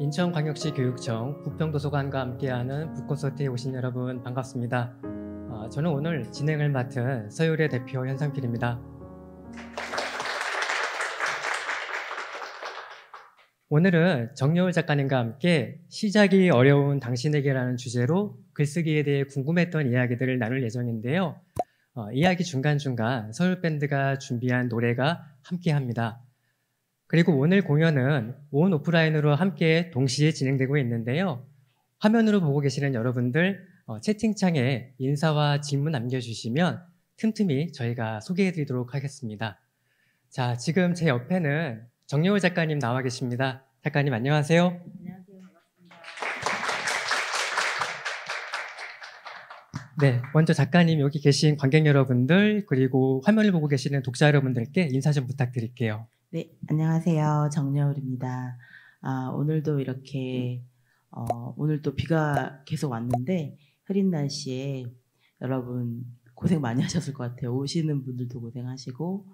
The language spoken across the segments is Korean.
인천광역시 교육청 부평도서관과 함께하는 북콘서트에 오신 여러분 반갑습니다. 저는 오늘 진행을 맡은 서울의 대표 현상필입니다. 오늘은 정여울 작가님과 함께 시작이 어려운 당신에게라는 주제로 글쓰기에 대해 궁금했던 이야기들을 나눌 예정인데요. 이야기 중간중간 서울밴드가 준비한 노래가 함께합니다. 그리고 오늘 공연은 온 오프라인으로 함께 동시에 진행되고 있는데요. 화면으로 보고 계시는 여러분들 채팅창에 인사와 질문 남겨주시면 틈틈이 저희가 소개해드리도록 하겠습니다. 자, 지금 제 옆에는 정여울 작가님 나와 계십니다. 작가님 안녕하세요. 안녕하세요. 반갑습니다. 네, 먼저 작가님 여기 계신 관객 여러분들 그리고 화면을 보고 계시는 독자 여러분들께 인사 좀 부탁드릴게요. 네, 안녕하세요. 정여울입니다. 오늘도 이렇게 오늘 또 비가 계속 왔는데 흐린 날씨에 여러분 고생 많이 하셨을 것 같아요. 오시는 분들도 고생하시고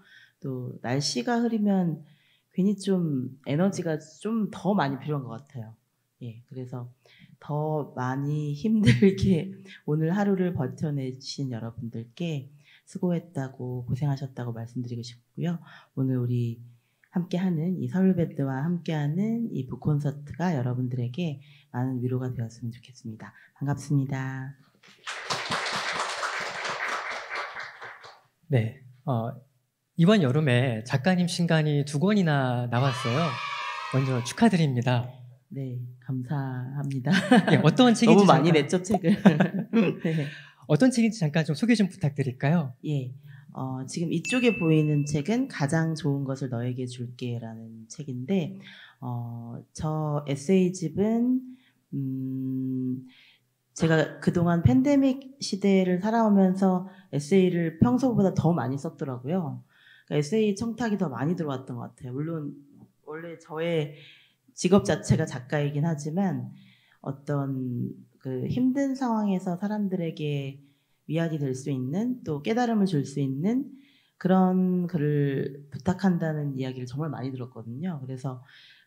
또 날씨가 흐리면 괜히 좀 에너지가 좀 더 많이 필요한 것 같아요. 예, 그래서 더 많이 힘들게 오늘 하루를 버텨내신 여러분들께 수고했다고 고생하셨다고 말씀드리고 싶고요. 오늘 우리 함께하는 이 서울밴드와 함께하는 이 북콘서트가 여러분들에게 많은 위로가 되었으면 좋겠습니다. 반갑습니다. 네, 이번 여름에 작가님 신간이 2권이나 나왔어요. 먼저 축하드립니다. 네, 감사합니다. 네, 어떤 책인지 너무 많이 냈죠, 책을. 네. 어떤 책인지 잠깐 좀 소개 좀 부탁드릴까요? 예, 지금 이쪽에 보이는 책은 가장 좋은 것을 너에게 줄게라는 책인데 저 에세이집은 제가 그동안 팬데믹 시대를 살아오면서 에세이를 평소보다 더 많이 썼더라고요. 그러니까 에세이 청탁이 더 많이 들어왔던 것 같아요. 물론 원래 저의 직업 자체가 작가이긴 하지만 어떤 그 힘든 상황에서 사람들에게 위안이 될 수 있는 또 깨달음을 줄 수 있는 그런 글을 부탁한다는 이야기를 정말 많이 들었거든요. 그래서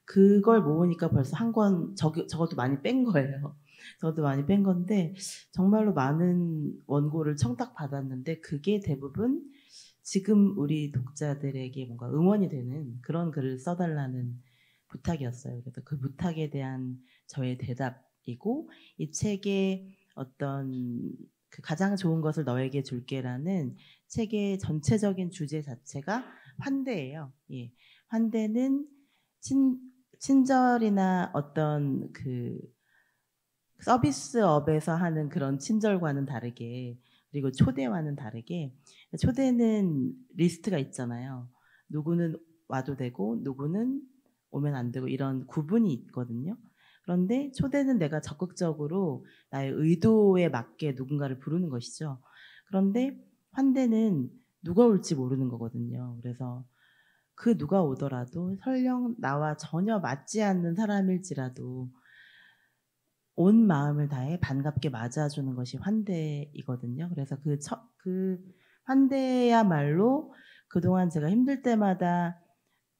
그걸 모으니까 벌써 한 권 적어도 많이 뺀 거예요. 저도 많이 뺀 건데 정말로 많은 원고를 청탁받았는데 그게 대부분 지금 우리 독자들에게 뭔가 응원이 되는 그런 글을 써달라는 부탁이었어요. 그래서 그 부탁에 대한 저의 대답이고 이 책의 어떤 그 가장 좋은 것을 너에게 줄게라는 책의 전체적인 주제 자체가 환대예요. 예. 환대는 친절이나 어떤 그 서비스업에서 하는 그런 친절과는 다르게 그리고 초대와는 다르게 초대는 리스트가 있잖아요. 누구는 와도 되고 누구는 오면 안 되고 이런 구분이 있거든요. 그런데 초대는 내가 적극적으로 나의 의도에 맞게 누군가를 부르는 것이죠. 그런데 환대는 누가 올지 모르는 거거든요. 그래서 그 누가 오더라도 설령 나와 전혀 맞지 않는 사람일지라도 온 마음을 다해 반갑게 맞아주는 것이 환대이거든요. 그래서 그 환대야말로 그동안 제가 힘들 때마다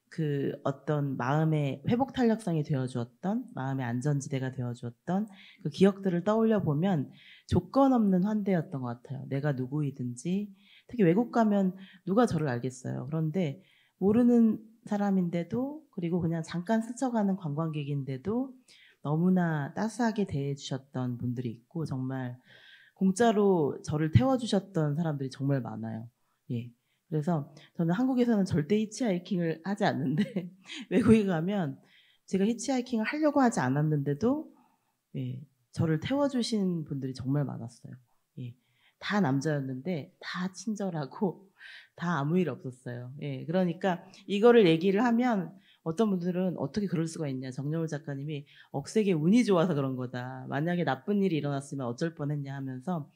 그 어떤 마음의 회복 탄력성이 되어주었던 마음의 안전지대가 되어주었던 그 기억들을 떠올려 보면 조건 없는 환대였던 것 같아요. 내가 누구이든지 특히 외국 가면 누가 저를 알겠어요. 그런데 모르는 사람인데도 그리고 그냥 잠깐 스쳐가는 관광객인데도 너무나 따스하게 대해주셨던 분들이 있고 정말 공짜로 저를 태워주셨던 사람들이 정말 많아요. 예. 그래서 저는 한국에서는 절대 히치하이킹을 하지 않는데 외국에 가면 제가 히치하이킹을 하려고 하지 않았는데도 예, 저를 태워주신 분들이 정말 많았어요. 예. 다 남자였는데 다 친절하고 다 아무 일 없었어요. 예. 그러니까 이거를 얘기를 하면 어떤 분들은 어떻게 그럴 수가 있냐. 정여울 작가님이 억세게 운이 좋아서 그런 거다. 만약에 나쁜 일이 일어났으면 어쩔 뻔했냐 하면서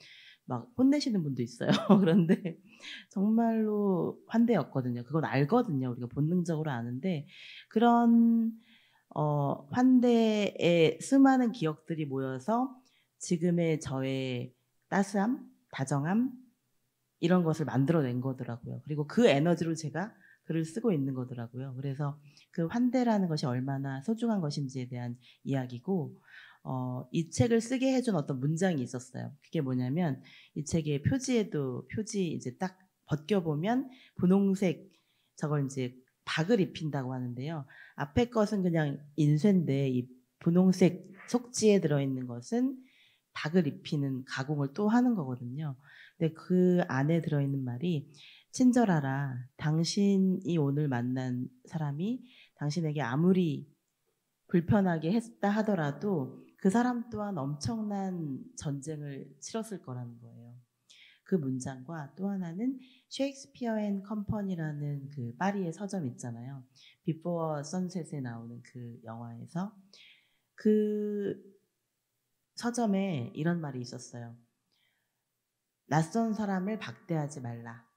막 혼내시는 분도 있어요. 그런데 정말로 환대였거든요. 그건 알거든요. 우리가 본능적으로 아는데 그런 환대의 수많은 기억들이 모여서 지금의 저의 따스함, 다정함 이런 것을 만들어낸 거더라고요. 그리고 그 에너지로 제가 글을 쓰고 있는 거더라고요. 그래서 그 환대라는 것이 얼마나 소중한 것인지에 대한 이야기고 이 책을 쓰게 해준 어떤 문장이 있었어요. 그게 뭐냐면 이 책의 표지에도 표지 이제 딱 벗겨보면 분홍색 저걸 이제 박을 입힌다고 하는데요. 앞에 것은 그냥 인쇄인데 이 분홍색 속지에 들어있는 것은 박을 입히는 가공을 또 하는 거거든요. 근데 그 안에 들어있는 말이 친절하라. 당신이 오늘 만난 사람이 당신에게 아무리 불편하게 했다 하더라도 그 사람 또한 엄청난 전쟁을 치렀을 거라는 거예요. 그 문장과 또 하나는 셰익스피어 앤 컴퍼니라는 그 파리의 서점 있잖아요. 비포어 선셋에 나오는 그 영화에서 그 서점에 이런 말이 있었어요. 낯선 사람을 박대하지 말라.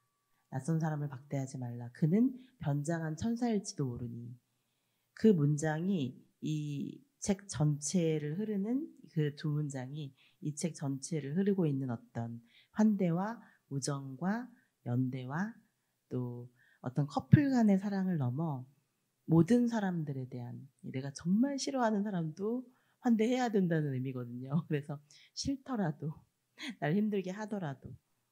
낯선 사람을 박대하지 말라. 그는 변장한 천사일지도 모르니. 그 문장이 이 책 전체를 흐르는 그 두 문장이 이 책 전체를 흐르고 있는 어떤 환대와 우정과 연대와 또 어떤 커플 간의 사랑을 넘어 모든 사람들에 대한 내가 정말 싫어하는 사람도 환대해야 된다는 의미거든요. 그래서 싫더라도 날 힘들게 하더라도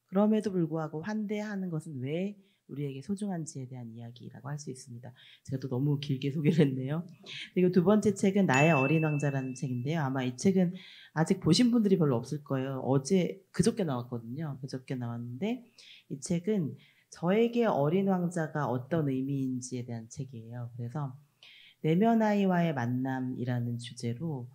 그럼에도 불구하고 환대하는 것은 왜 우리에게 소중한지에 대한 이야기라고 할 수 있습니다. 제가 또 너무 길게 소개를 했네요. 그리고 두 번째 책은 나의 어린 왕자라는 책인데요. 아마 이 책은 아직 보신 분들이 별로 없을 거예요. 그저께 나왔거든요. 그저께 나왔는데 이 책은 저에게 어린 왕자가 어떤 의미인지에 대한 책이에요. 그래서 내면 아이와의 만남이라는 주제로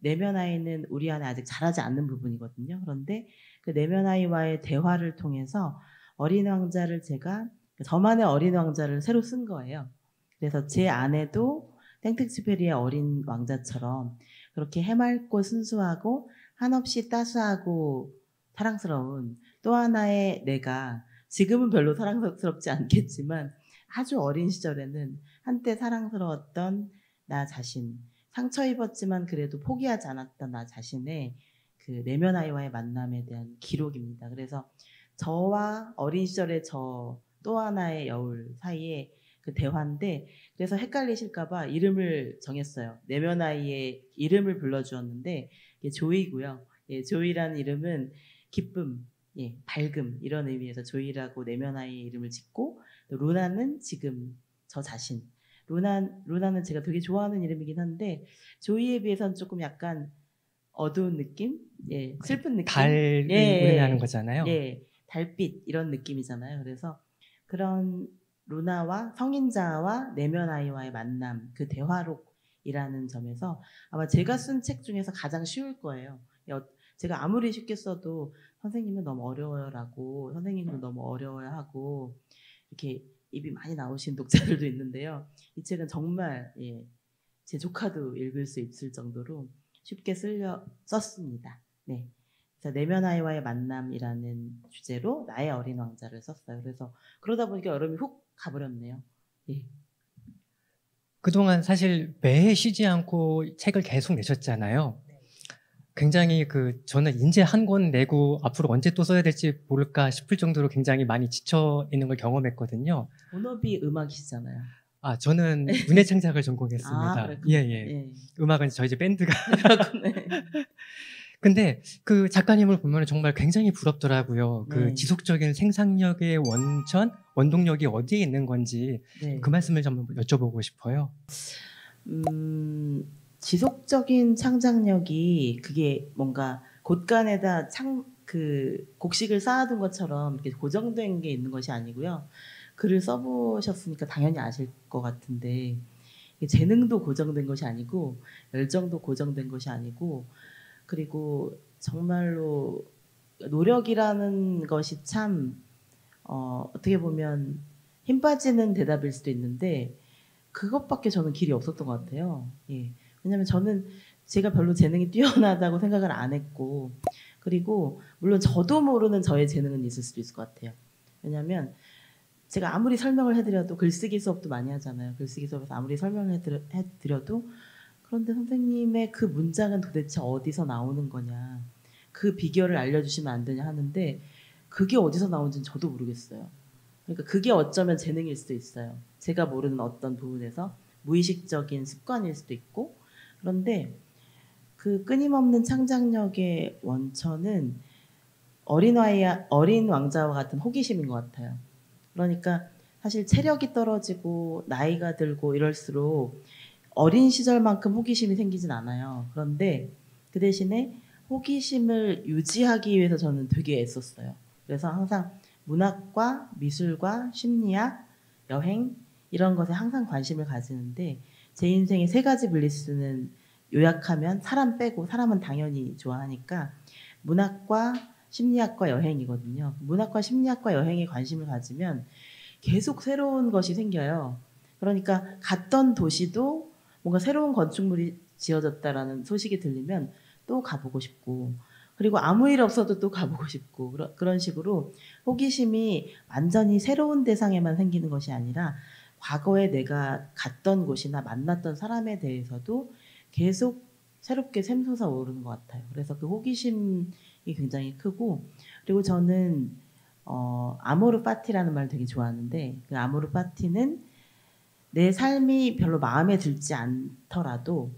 내면 아이는 우리 안에 아직 자라지 않는 부분이거든요. 그런데 그 내면 아이와의 대화를 통해서 어린 왕자를 저만의 어린 왕자를 새로 쓴 거예요. 그래서 제 안에도 땡땡츠페리의 어린 왕자처럼 그렇게 해맑고 순수하고 한없이 따스하고 사랑스러운 또 하나의 내가 지금은 별로 사랑스럽지 않겠지만 아주 어린 시절에는 한때 사랑스러웠던 나 자신, 상처 입었지만 그래도 포기하지 않았던 나 자신의 그 내면 아이와의 만남에 대한 기록입니다. 그래서 저와 어린 시절의 저 또 하나의 여울 사이에 그 대화인데 그래서 헷갈리실까봐 이름을 정했어요. 내면 아이의 이름을 불러주었는데 이게 조이고요. 예, 조이라는 이름은 기쁨, 예, 밝음 이런 의미에서 조이라고 내면 아이의 이름을 짓고 또 루나는 지금 저 자신. 루나는 제가 되게 좋아하는 이름이긴 한데 조이에 비해서는 조금 약간 어두운 느낌, 예, 슬픈 느낌, 달을 의미하는 거잖아요. 예, 달빛 이런 느낌이잖아요. 그래서 그런 루나와 성인자와 내면 아이와의 만남, 그 대화록이라는 점에서 아마 제가 쓴 책 중에서 가장 쉬울 거예요. 제가 아무리 쉽게 써도 선생님은 너무 어려워요라고, 선생님도 너무 어려워하고 이렇게 입이 많이 나오신 독자들도 있는데요. 이 책은 정말 예, 제 조카도 읽을 수 있을 정도로 쉽게 썼습니다. 네. 그래서 내면 아이와의 만남이라는 주제로 나의 어린 왕자를 썼어요. 그래서 그러다 보니까 여름이 훅 가버렸네요. 예. 그동안 사실 매해 쉬지 않고 책을 계속 내셨잖아요. 굉장히 저는 이제 한 권 내고 앞으로 언제 또 써야 될지 모를까 싶을 정도로 굉장히 많이 지쳐 있는 걸 경험했거든요. 본업이 음악이시잖아요. 아, 저는 문예 창작을 전공했습니다. 아, 예, 예. 예. 음악은 저희 집 밴드가. 그렇군요. 근데 그 작가님을 보면 정말 굉장히 부럽더라고요. 그 네. 지속적인 생산력의 원동력이 어디에 있는 건지 네. 그 말씀을 좀 여쭤보고 싶어요. 지속적인 창작력이 그게 뭔가 곳간에다 곡식을 쌓아둔 것처럼 이렇게 고정된 게 있는 것이 아니고요. 글을 써보셨으니까 당연히 아실 것 같은데 재능도 고정된 것이 아니고 열정도 고정된 것이 아니고 그리고 정말로 노력이라는 것이 참 어떻게 보면 힘 빠지는 대답일 수도 있는데 그것밖에 저는 길이 없었던 것 같아요. 예. 왜냐하면 저는 제가 별로 재능이 뛰어나다고 생각을 안 했고 그리고 물론 저도 모르는 저의 재능은 있을 수도 있을 것 같아요. 왜냐하면 제가 아무리 설명을 해드려도 글쓰기 수업도 많이 하잖아요. 글쓰기 수업에서 아무리 설명을 해드려도 그런데 선생님의 그 문장은 도대체 어디서 나오는 거냐 그 비결을 알려주시면 안 되냐 하는데 그게 어디서 나오는지는 저도 모르겠어요. 그러니까 그게 어쩌면 재능일 수도 있어요. 제가 모르는 어떤 부분에서 무의식적인 습관일 수도 있고. 그런데 그 끊임없는 창작력의 원천은 어린 왕자와 같은 호기심인 것 같아요. 그러니까 사실 체력이 떨어지고 나이가 들고 이럴수록 어린 시절만큼 호기심이 생기진 않아요. 그런데 그 대신에 호기심을 유지하기 위해서 저는 되게 애썼어요. 그래서 항상 문학과 미술과 심리학, 여행 이런 것에 항상 관심을 가지는데 제 인생의 세 가지 블리스는 요약하면 사람 빼고 사람은 당연히 좋아하니까 문학과 심리학과 여행이거든요. 문학과 심리학과 여행에 관심을 가지면 계속 새로운 것이 생겨요. 그러니까 갔던 도시도 뭔가 새로운 건축물이 지어졌다라는 소식이 들리면 또 가보고 싶고 그리고 아무 일 없어도 또 가보고 싶고 그런 식으로 호기심이 완전히 새로운 대상에만 생기는 것이 아니라 과거에 내가 갔던 곳이나 만났던 사람에 대해서도 계속 새롭게 샘솟아 오르는 것 같아요. 그래서 그 호기심이 굉장히 크고 그리고 저는 아모르 파티라는 말 되게 좋아하는데 그 아모르 파티는 내 삶이 별로 마음에 들지 않더라도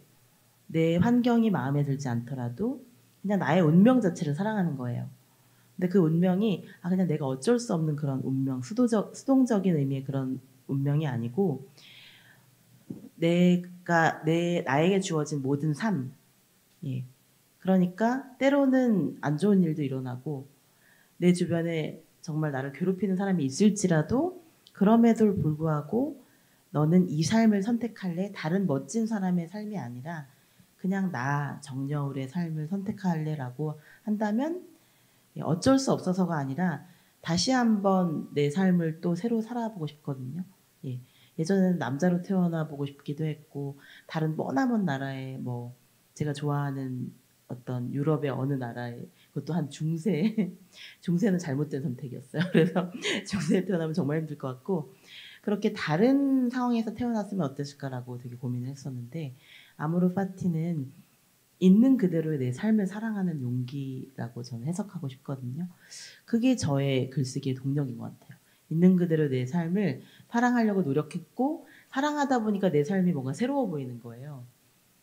내 환경이 마음에 들지 않더라도 그냥 나의 운명 자체를 사랑하는 거예요. 근데 그 운명이 그냥 내가 어쩔 수 없는 그런 운명, 수동적인 의미의 그런 운명이 아니고 나에게 주어진 모든 삶. 예. 그러니까 때로는 안 좋은 일도 일어나고 내 주변에 정말 나를 괴롭히는 사람이 있을지라도 그럼에도 불구하고 너는 이 삶을 선택할래? 다른 멋진 사람의 삶이 아니라 그냥 나 정여울의 삶을 선택할래? 라고 한다면 어쩔 수 없어서가 아니라 다시 한번 내 삶을 또 새로 살아보고 싶거든요. 예. 예전에는 남자로 태어나 보고 싶기도 했고 다른 머나먼 나라에 뭐 제가 좋아하는 어떤 유럽의 어느 나라에 그것도 한 중세 중세는 잘못된 선택이었어요. 그래서 중세에 태어나면 정말 힘들 것 같고 그렇게 다른 상황에서 태어났으면 어땠을까라고 되게 고민을 했었는데 아모르 파티는 있는 그대로의 내 삶을 사랑하는 용기라고 저는 해석하고 싶거든요. 그게 저의 글쓰기의 동력인 것 같아요. 있는 그대로 내 삶을 사랑하려고 노력했고 사랑하다 보니까 내 삶이 뭔가 새로워 보이는 거예요.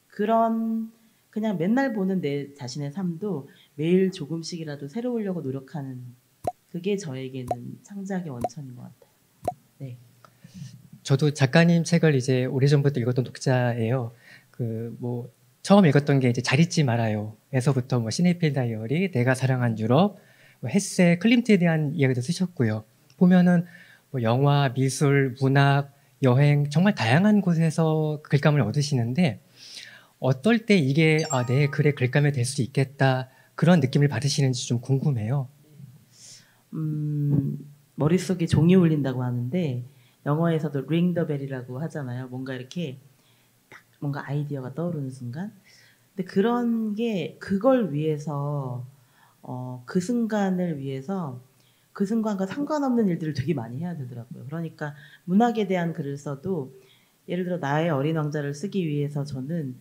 그런 그냥 맨날 보는 내 자신의 삶도 매일 조금씩이라도 새로우려고 노력하는 그게 저에게는 창작의 원천인 것 같아요. 네. 저도 작가님 책을 이제 오래전부터 읽었던 독자예요. 처음 읽었던 게 이제 잘 잊지 말아요에서부터 시네필 다이어리, 내가 사랑한 유럽, 헤세, 클림트에 대한 이야기도 쓰셨고요. 보면은 영화, 미술, 문학, 여행 정말 다양한 곳에서 글감을 얻으시는데 어떨 때 이게 내 글의 글감이 될 수 있겠다 그런 느낌을 받으시는지 좀 궁금해요. 머릿속에 종이 울린다고 하는데 영어에서도 ring the bell이라고 하잖아요. 뭔가 이렇게 딱 뭔가 아이디어가 떠오르는 순간. 근데 그런 게 그걸 위해서 그 순간을 위해서 그 순간과 상관없는 일들을 되게 많이 해야 되더라고요. 그러니까 문학에 대한 글을 써도 예를 들어 나의 어린 왕자를 쓰기 위해서 저는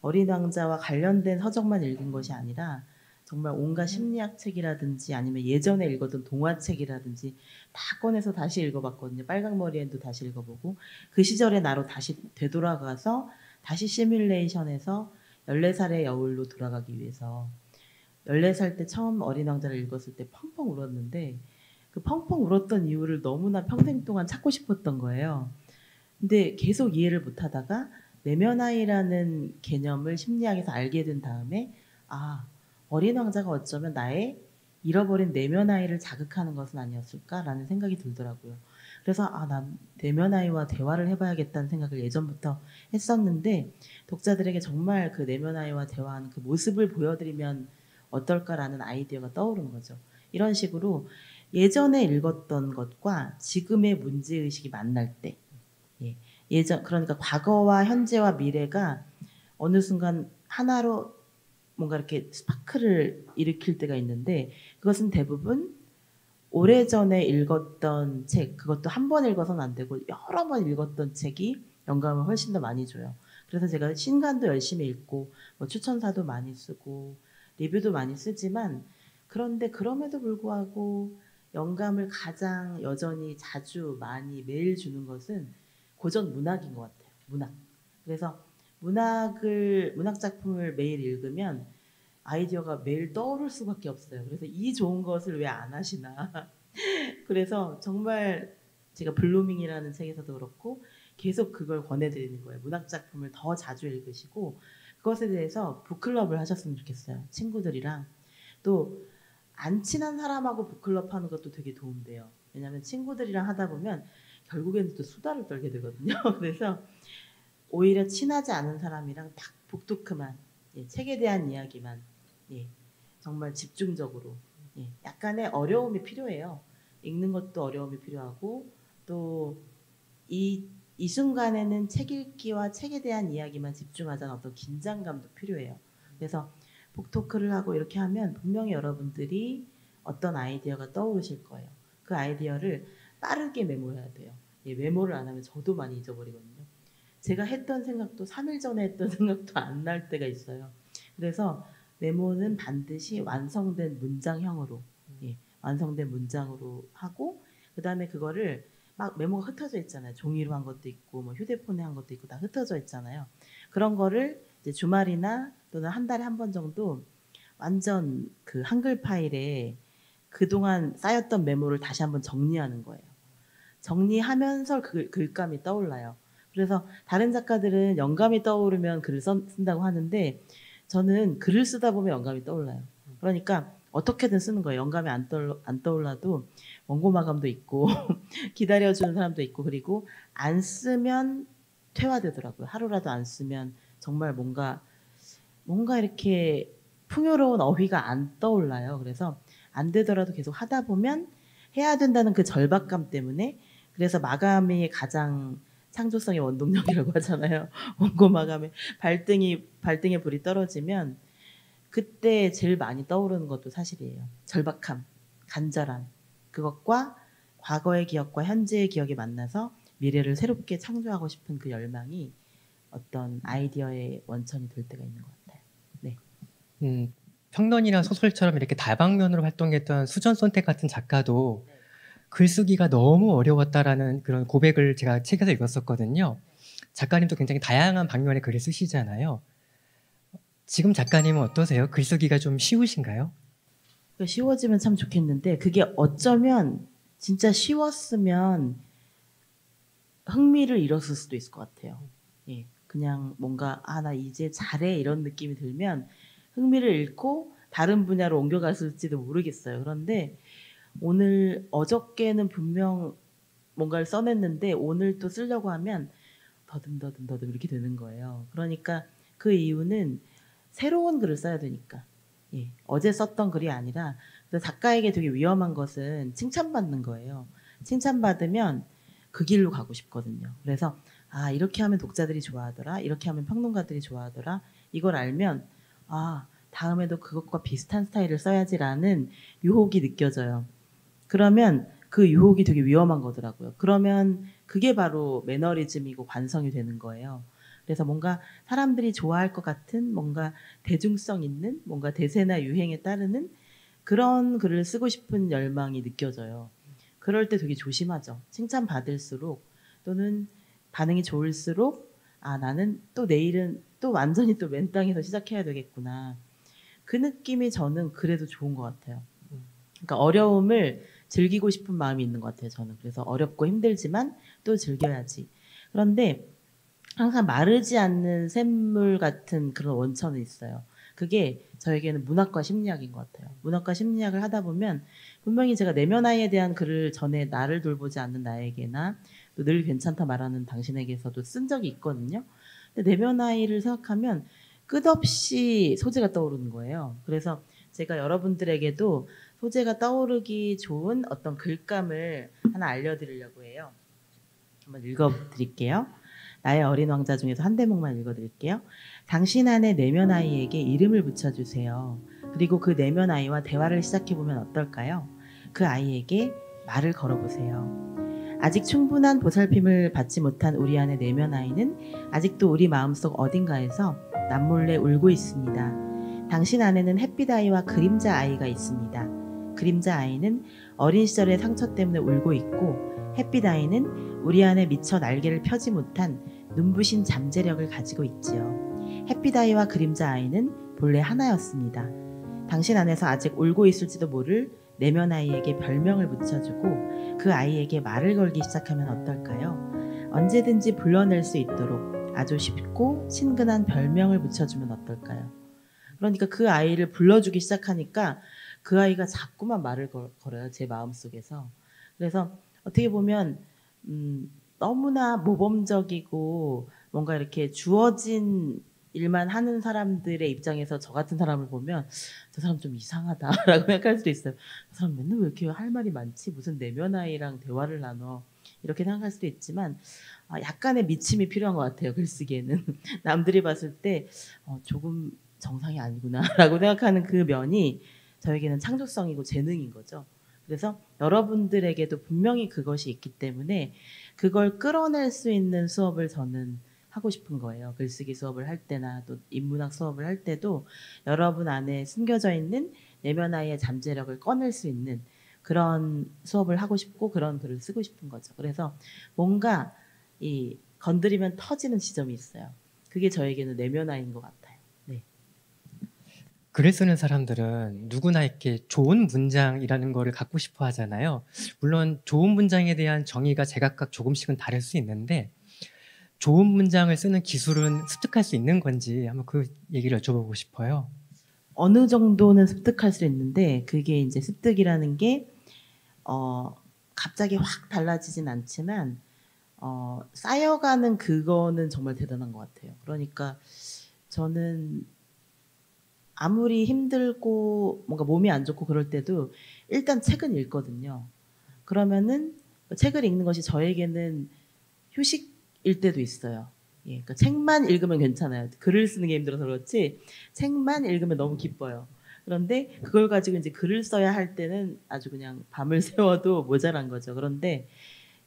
어린 왕자와 관련된 서적만 읽은 것이 아니라 정말 온갖 심리학 책이라든지 아니면 예전에 읽었던 동화책이라든지 다 꺼내서 다시 읽어봤거든요. 빨강머리엔도 다시 읽어보고 그 시절의 나로 다시 되돌아가서 다시 시뮬레이션에서 14살의 여울로 돌아가기 위해서 14살 때 처음 어린 왕자를 읽었을 때 펑펑 울었는데 그 펑펑 울었던 이유를 너무나 평생 동안 찾고 싶었던 거예요. 근데 계속 이해를 못하다가 내면아이라는 개념을 심리학에서 알게 된 다음에 어린 왕자가 어쩌면 나의 잃어버린 내면아이를 자극하는 것은 아니었을까라는 생각이 들더라고요. 그래서 난 내면아이와 대화를 해봐야겠다는 생각을 예전부터 했었는데 독자들에게 정말 그 내면아이와 대화하는 그 모습을 보여드리면 어떨까라는 아이디어가 떠오른 거죠. 이런 식으로 예전에 읽었던 것과 지금의 문제의식이 만날 때 그러니까 과거와 현재와 미래가 어느 순간 하나로 뭔가 이렇게 스파크를 일으킬 때가 있는데 그것은 대부분 오래전에 읽었던 책, 그것도 한 번 읽어서는 안 되고 여러 번 읽었던 책이 영감을 훨씬 더 많이 줘요. 그래서 제가 신간도 열심히 읽고 추천사도 많이 쓰고 리뷰도 많이 쓰지만 그런데 그럼에도 불구하고 영감을 가장 여전히 자주 많이 매일 주는 것은 고전 문학인 것 같아요. 문학. 그래서 문학 작품을 매일 읽으면 아이디어가 매일 떠오를 수밖에 없어요. 그래서 이 좋은 것을 왜 안 하시나. 그래서 정말 제가 블루밍이라는 책에서도 그렇고 계속 그걸 권해드리는 거예요. 문학 작품을 더 자주 읽으시고 그것에 대해서 북클럽을 하셨으면 좋겠어요. 친구들이랑. 또 안 친한 사람하고 북클럽 하는 것도 되게 도움돼요. 왜냐하면 친구들이랑 하다 보면 결국에는 또 수다를 떨게 되거든요. 그래서 오히려 친하지 않은 사람이랑 딱 북토크만, 예, 책에 대한 이야기만, 예, 정말 집중적으로, 예, 약간의 어려움이 필요해요. 읽는 것도 어려움이 필요하고 또 이 순간에는 책 읽기와 책에 대한 이야기만 집중하자는 어떤 긴장감도 필요해요. 그래서 북토크를 하고 이렇게 하면 분명히 여러분들이 어떤 아이디어가 떠오르실 거예요. 그 아이디어를 빠르게 메모해야 돼요. 예, 메모를 안 하면 저도 많이 잊어버리거든요. 제가 했던 생각도 3일 전에 했던 생각도 안 날 때가 있어요. 그래서 메모는 반드시 완성된 문장형으로, 예, 완성된 문장으로 하고 그 다음에 그거를 막 메모가 흩어져 있잖아요. 종이로 한 것도 있고 뭐 휴대폰에 한 것도 있고 다 흩어져 있잖아요. 그런 거를 이제 주말이나 또는 한 달에 한 번 정도 완전 그 한글 파일에 그동안 쌓였던 메모를 다시 한번 정리하는 거예요. 정리하면서 그 글감이 떠올라요. 그래서 다른 작가들은 영감이 떠오르면 글을 쓴다고 하는데 저는 글을 쓰다 보면 영감이 떠올라요. 그러니까 어떻게든 쓰는 거예요. 영감이 안 떠올라도 원고 마감도 있고 기다려주는 사람도 있고 그리고 안 쓰면 퇴화되더라고요. 하루라도 안 쓰면 정말 뭔가 이렇게 풍요로운 어휘가 안 떠올라요. 그래서 안 되더라도 계속 하다 보면 해야 된다는 그 절박감 때문에 그래서 마감이 가장 창조성의 원동력이라고 하잖아요. 원고 마감에 발등에 불이 떨어지면 그때 제일 많이 떠오르는 것도 사실이에요. 절박함, 간절함. 그것과 과거의 기억과 현재의 기억이 만나서 미래를 새롭게 창조하고 싶은 그 열망이 어떤 아이디어의 원천이 될 때가 있는 것 같아요. 네. 평론이나 소설처럼 이렇게 다방면으로 활동했던 수전 선택 같은 작가도 글쓰기가 너무 어려웠다라는 그런 고백을 제가 책에서 읽었었거든요. 작가님도 굉장히 다양한 방면의 글을 쓰시잖아요. 지금 작가님은 어떠세요? 글쓰기가 좀 쉬우신가요? 쉬워지면 참 좋겠는데 그게 어쩌면 진짜 쉬웠으면 흥미를 잃었을 수도 있을 것 같아요. 예, 그냥 뭔가 나 이제 잘해 이런 느낌이 들면 흥미를 잃고 다른 분야로 옮겨갔을지도 모르겠어요. 그런데 어저께는 분명 뭔가를 써냈는데 오늘 또 쓰려고 하면 더듬 이렇게 되는 거예요. 그러니까 그 이유는 새로운 글을 써야 되니까. 예, 어제 썼던 글이 아니라 작가에게 되게 위험한 것은 칭찬받는 거예요. 칭찬받으면 그 길로 가고 싶거든요. 그래서 이렇게 하면 독자들이 좋아하더라. 이렇게 하면 평론가들이 좋아하더라. 이걸 알면 다음에도 그것과 비슷한 스타일을 써야지라는 유혹이 느껴져요. 그러면 그 유혹이 되게 위험한 거더라고요. 그러면 그게 바로 매너리즘이고 관성이 되는 거예요. 그래서 뭔가 사람들이 좋아할 것 같은 뭔가 대중성 있는 뭔가 대세나 유행에 따르는 그런 글을 쓰고 싶은 열망이 느껴져요. 그럴 때 되게 조심하죠. 칭찬받을수록 또는 반응이 좋을수록 나는 또 내일은 또 완전히 또 맨 땅에서 시작해야 되겠구나. 그 느낌이 저는 그래도 좋은 것 같아요. 그러니까 어려움을 즐기고 싶은 마음이 있는 것 같아요. 저는 그래서 어렵고 힘들지만 또 즐겨야지. 그런데 항상 마르지 않는 샘물 같은 그런 원천은 있어요. 그게 저에게는 문학과 심리학인 것 같아요. 문학과 심리학을 하다 보면 분명히 제가 내면 아이에 대한 글을 전에 나를 돌보지 않는 나에게나 또 늘 괜찮다 말하는 당신에게서도 쓴 적이 있거든요. 근데 내면 아이를 생각하면 끝없이 소재가 떠오르는 거예요. 그래서 제가 여러분들에게도 소재가 떠오르기 좋은 어떤 글감을 하나 알려드리려고 해요. 한번 읽어드릴게요. 나의 어린 왕자 중에서 한 대목만 읽어드릴게요. 당신 안에 내면 아이에게 이름을 붙여주세요. 그리고 그 내면 아이와 대화를 시작해보면 어떨까요? 그 아이에게 말을 걸어보세요. 아직 충분한 보살핌을 받지 못한 우리 안의 내면 아이는 아직도 우리 마음속 어딘가에서 남몰래 울고 있습니다. 당신 안에는 햇빛 아이와 그림자 아이가 있습니다. 그림자 아이는 어린 시절의 상처 때문에 울고 있고, 햇빛 아이는 우리 안에 미처 날개를 펴지 못한 눈부신 잠재력을 가지고 있지요. 햇빛 아이와 그림자 아이는 본래 하나였습니다. 당신 안에서 아직 울고 있을지도 모를 내면 아이에게 별명을 붙여주고 그 아이에게 말을 걸기 시작하면 어떨까요? 언제든지 불러낼 수 있도록 아주 쉽고 친근한 별명을 붙여주면 어떨까요? 그러니까 그 아이를 불러주기 시작하니까 그 아이가 자꾸만 말을 걸어요. 제 마음속에서. 그래서 어떻게 보면 너무나 모범적이고 뭔가 이렇게 주어진 일만 하는 사람들의 입장에서 저 같은 사람을 보면 저 사람 좀 이상하다라고 생각할 수도 있어요. 저 사람 맨날 왜 이렇게 할 말이 많지? 무슨 내면 아이랑 대화를 나눠? 이렇게 생각할 수도 있지만 약간의 미침이 필요한 것 같아요. 글쓰기에는. 남들이 봤을 때 조금 정상이 아니구나라고 생각하는 그 면이 저에게는 창조성이고 재능인 거죠. 그래서 여러분들에게도 분명히 그것이 있기 때문에 그걸 끌어낼 수 있는 수업을 저는 하고 싶은 거예요. 글쓰기 수업을 할 때나 또 인문학 수업을 할 때도 여러분 안에 숨겨져 있는 내면 아이의 잠재력을 꺼낼 수 있는 그런 수업을 하고 싶고 그런 글을 쓰고 싶은 거죠. 그래서 뭔가 이 건드리면 터지는 지점이 있어요. 그게 저에게는 내면 아이인 것 같아요. 네. 글을 쓰는 사람들은 누구나 이렇게 좋은 문장이라는 거를 갖고 싶어 하잖아요. 물론 좋은 문장에 대한 정의가 제각각 조금씩은 다를 수 있는데 좋은 문장을 쓰는 기술은 습득할 수 있는 건지 한번 그 얘기를 여쭤보고 싶어요. 어느 정도는 습득할 수 있는데 그게 이제 습득이라는 게 갑자기 확 달라지진 않지만 쌓여가는 그거는 정말 대단한 것 같아요. 그러니까 저는 아무리 힘들고 뭔가 몸이 안 좋고 그럴 때도 일단 책은 읽거든요. 그러면은 책을 읽는 것이 저에게는 휴식일 때도 있어요. 예, 그러니까 책만 읽으면 괜찮아요. 글을 쓰는 게 힘들어서 그렇지 책만 읽으면 너무 기뻐요. 그런데 그걸 가지고 이제 글을 써야 할 때는 아주 그냥 밤을 새워도 모자란 거죠. 그런데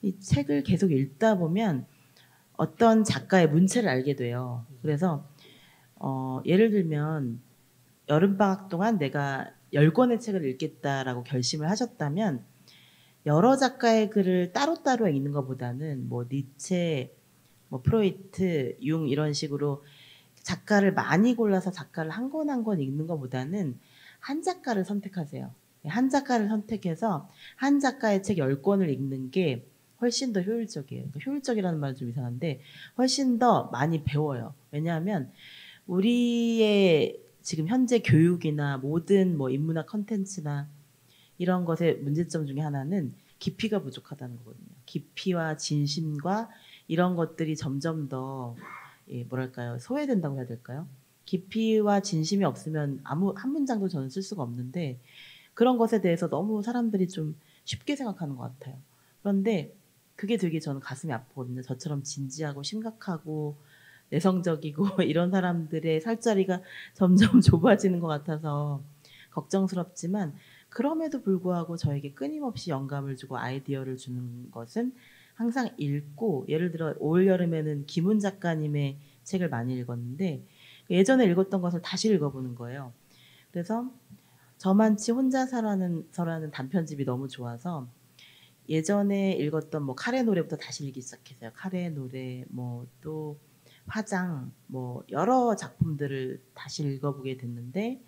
이 책을 계속 읽다 보면 어떤 작가의 문체를 알게 돼요. 그래서 예를 들면 여름방학 동안 내가 10권의 책을 읽겠다라고 결심을 하셨다면 여러 작가의 글을 따로따로 읽는 것보다는 뭐 니체, 뭐 프로이트, 융 이런 식으로 작가를 많이 골라서 작가를 한 권 한 권 읽는 것보다는 한 작가를 선택하세요. 한 작가를 선택해서 한 작가의 책 10권을 읽는 게 훨씬 더 효율적이에요. 그러니까 효율적이라는 말은 좀 이상한데 훨씬 더 많이 배워요. 왜냐하면 우리의 지금 현재 교육이나 모든 뭐 인문학 컨텐츠나 이런 것의 문제점 중에 하나는 깊이가 부족하다는 거거든요. 깊이와 진심과 이런 것들이 점점 더 뭐랄까요 소외된다고 해야 될까요? 깊이와 진심이 없으면 아무 한 문장도 저는 쓸 수가 없는데 그런 것에 대해서 너무 사람들이 좀 쉽게 생각하는 것 같아요. 그런데 그게 되게 저는 가슴이 아프거든요. 저처럼 진지하고 심각하고 내성적이고 이런 사람들의 살자리가 점점 좁아지는 것 같아서 걱정스럽지만 그럼에도 불구하고 저에게 끊임없이 영감을 주고 아이디어를 주는 것은 항상 읽고 예를 들어 올 여름에는 김훈 작가님의 책을 많이 읽었는데 예전에 읽었던 것을 다시 읽어보는 거예요. 그래서 저만치 혼자서라는 단편집이 너무 좋아서 예전에 읽었던 뭐 카레 노래부터 다시 읽기 시작했어요. 카레 노래 뭐 또 화장 뭐 여러 작품들을 다시 읽어보게 됐는데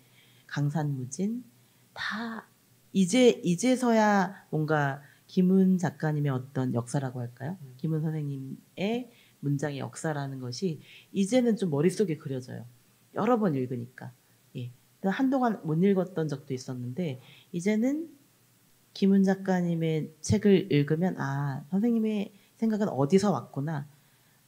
강산무진 다 이제서야 뭔가 김훈 작가님의 어떤 역사라고 할까요? 김훈 선생님의 문장의 역사라는 것이 이제는 좀 머릿속에 그려져요. 여러 번 읽으니까. 예. 한동안 못 읽었던 적도 있었는데 이제는 김훈 작가님의 책을 읽으면 선생님의 생각은 어디서 왔구나.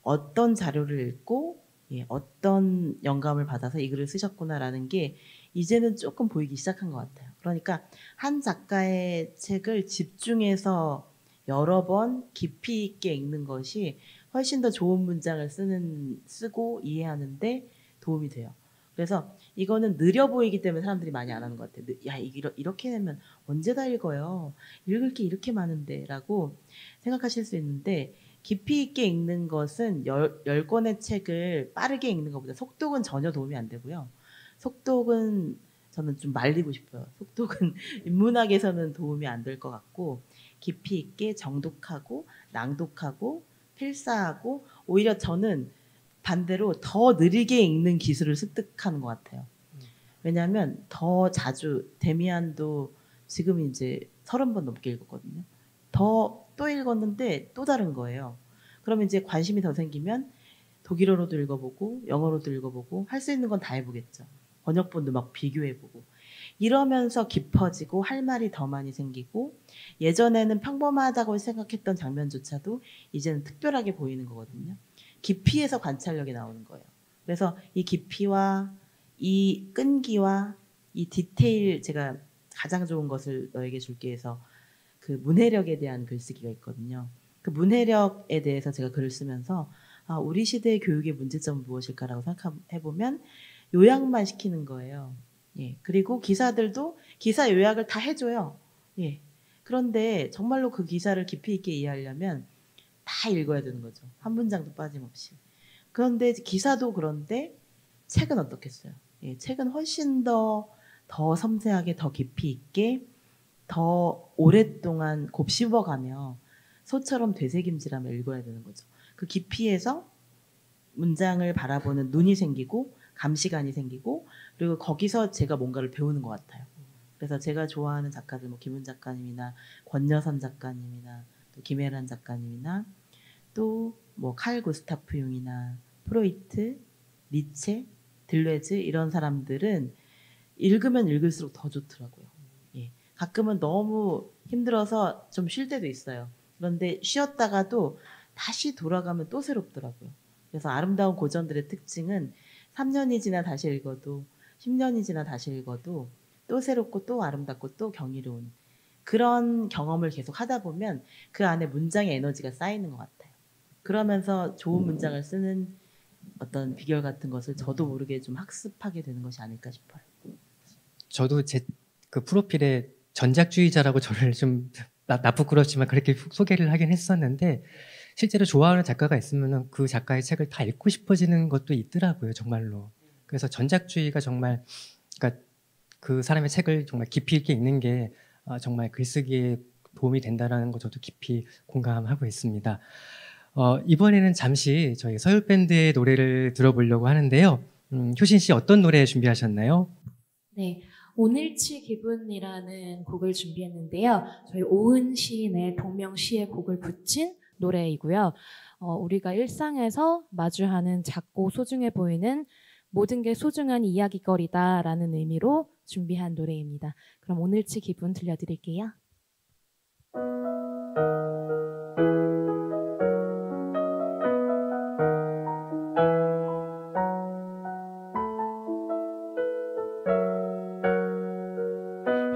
어떤 자료를 읽고 어떤 영감을 받아서 이 글을 쓰셨구나라는 게 이제는 조금 보이기 시작한 것 같아요. 그러니까 한 작가의 책을 집중해서 여러 번 깊이 있게 읽는 것이 훨씬 더 좋은 문장을 쓰고 이해하는데 도움이 돼요. 그래서 이거는 느려 보이기 때문에 사람들이 많이 안 하는 것 같아요. 야, 이렇게 되면 언제 다 읽어요? 읽을 게 이렇게 많은데 라고 생각하실 수 있는데 깊이 있게 읽는 것은 10권의 책을 빠르게 읽는 것보다 속독은 전혀 도움이 안 되고요. 속독은 저는 좀 말리고 싶어요. 속독은 인문학에서는 도움이 안 될 것 같고 깊이 있게 정독하고 낭독하고 필사하고 오히려 저는 반대로 더 느리게 읽는 기술을 습득하는 것 같아요. 왜냐하면 더 자주 데미안도 지금 이제 30번 넘게 읽었거든요. 더 또 읽었는데 또 다른 거예요. 그러면 이제 관심이 더 생기면 독일어로도 읽어보고 영어로도 읽어보고 할 수 있는 건 다 해보겠죠. 번역본도 막 비교해보고 이러면서 깊어지고 할 말이 더 많이 생기고 예전에는 평범하다고 생각했던 장면조차도 이제는 특별하게 보이는 거거든요. 깊이에서 관찰력이 나오는 거예요. 그래서 이 깊이와 이 끈기와 이 디테일 제가 가장 좋은 것을 너에게 줄게 해서 그 문해력에 대한 글쓰기가 있거든요. 그 문해력에 대해서 제가 글을 쓰면서 우리 시대의 교육의 문제점은 무엇일까라고 생각해보면 요약만 시키는 거예요. 예. 그리고 기사들도 기사 요약을 다 해줘요. 예. 그런데 정말로 그 기사를 깊이 있게 이해하려면 다 읽어야 되는 거죠. 한 문장도 빠짐없이. 그런데 기사도 그런데 책은 어떻겠어요? 예. 책은 훨씬 더 섬세하게 더 깊이 있게 더 오랫동안 곱씹어가며 소처럼 되새김질하며 읽어야 되는 거죠. 그 깊이에서 문장을 바라보는 눈이 생기고 감시관이 생기고 그리고 거기서 제가 뭔가를 배우는 것 같아요. 그래서 제가 좋아하는 작가들 뭐 김훈 작가님이나 권여선 작가님이나 또 김혜란 작가님이나 또 뭐 칼 구스타프 융이나 프로이트, 니체, 들레즈 이런 사람들은 읽으면 읽을수록 더 좋더라고요. 예. 가끔은 너무 힘들어서 좀 쉴 때도 있어요. 그런데 쉬었다가도 다시 돌아가면 또 새롭더라고요. 그래서 아름다운 고전들의 특징은 3년이 지나 다시 읽어도 10년이 지나 다시 읽어도 또 새롭고 또 아름답고 또 경이로운 그런 경험을 계속 하다 보면 그 안에 문장의 에너지가 쌓이는 것 같아요. 그러면서 좋은 문장을 쓰는 어떤 비결 같은 것을 저도 모르게 좀 학습하게 되는 것이 아닐까 싶어요. 저도 제 그 프로필에 전작주의자라고 저를 좀 부끄럽지만 그렇게 소개를 하긴 했었는데 실제로 좋아하는 작가가 있으면 그 작가의 책을 다 읽고 싶어지는 것도 있더라고요, 정말로. 그래서 전작주의가 정말 그러니까 그 사람의 책을 정말 깊이 있게 읽는 게 정말 글쓰기에 도움이 된다는 거 저도 깊이 공감하고 있습니다. 이번에는 잠시 저희 서울밴드의 노래를 들어보려고 하는데요. 효신 씨 어떤 노래 준비하셨나요? 네, 오늘치 기분이라는 곡을 준비했는데요. 저희 오은 시인의 동명시의 곡을 붙인 노래이고요. 우리가 일상에서 마주하는 작고 소중해 보이는 모든 게 소중한 이야기거리다라는 의미로 준비한 노래입니다. 그럼 오늘치 기분 들려드릴게요.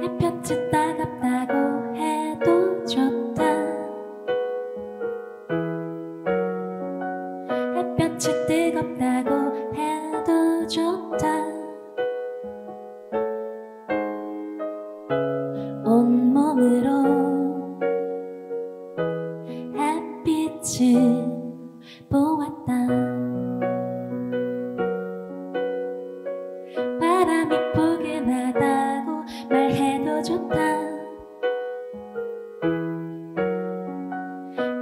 햇볕이 따갑다고 해도 좋다. 햇볕이 뜨겁다고 해도 좋다. 온몸으로 햇빛을 보았다. 바람이 포근하다고 말해도 좋다.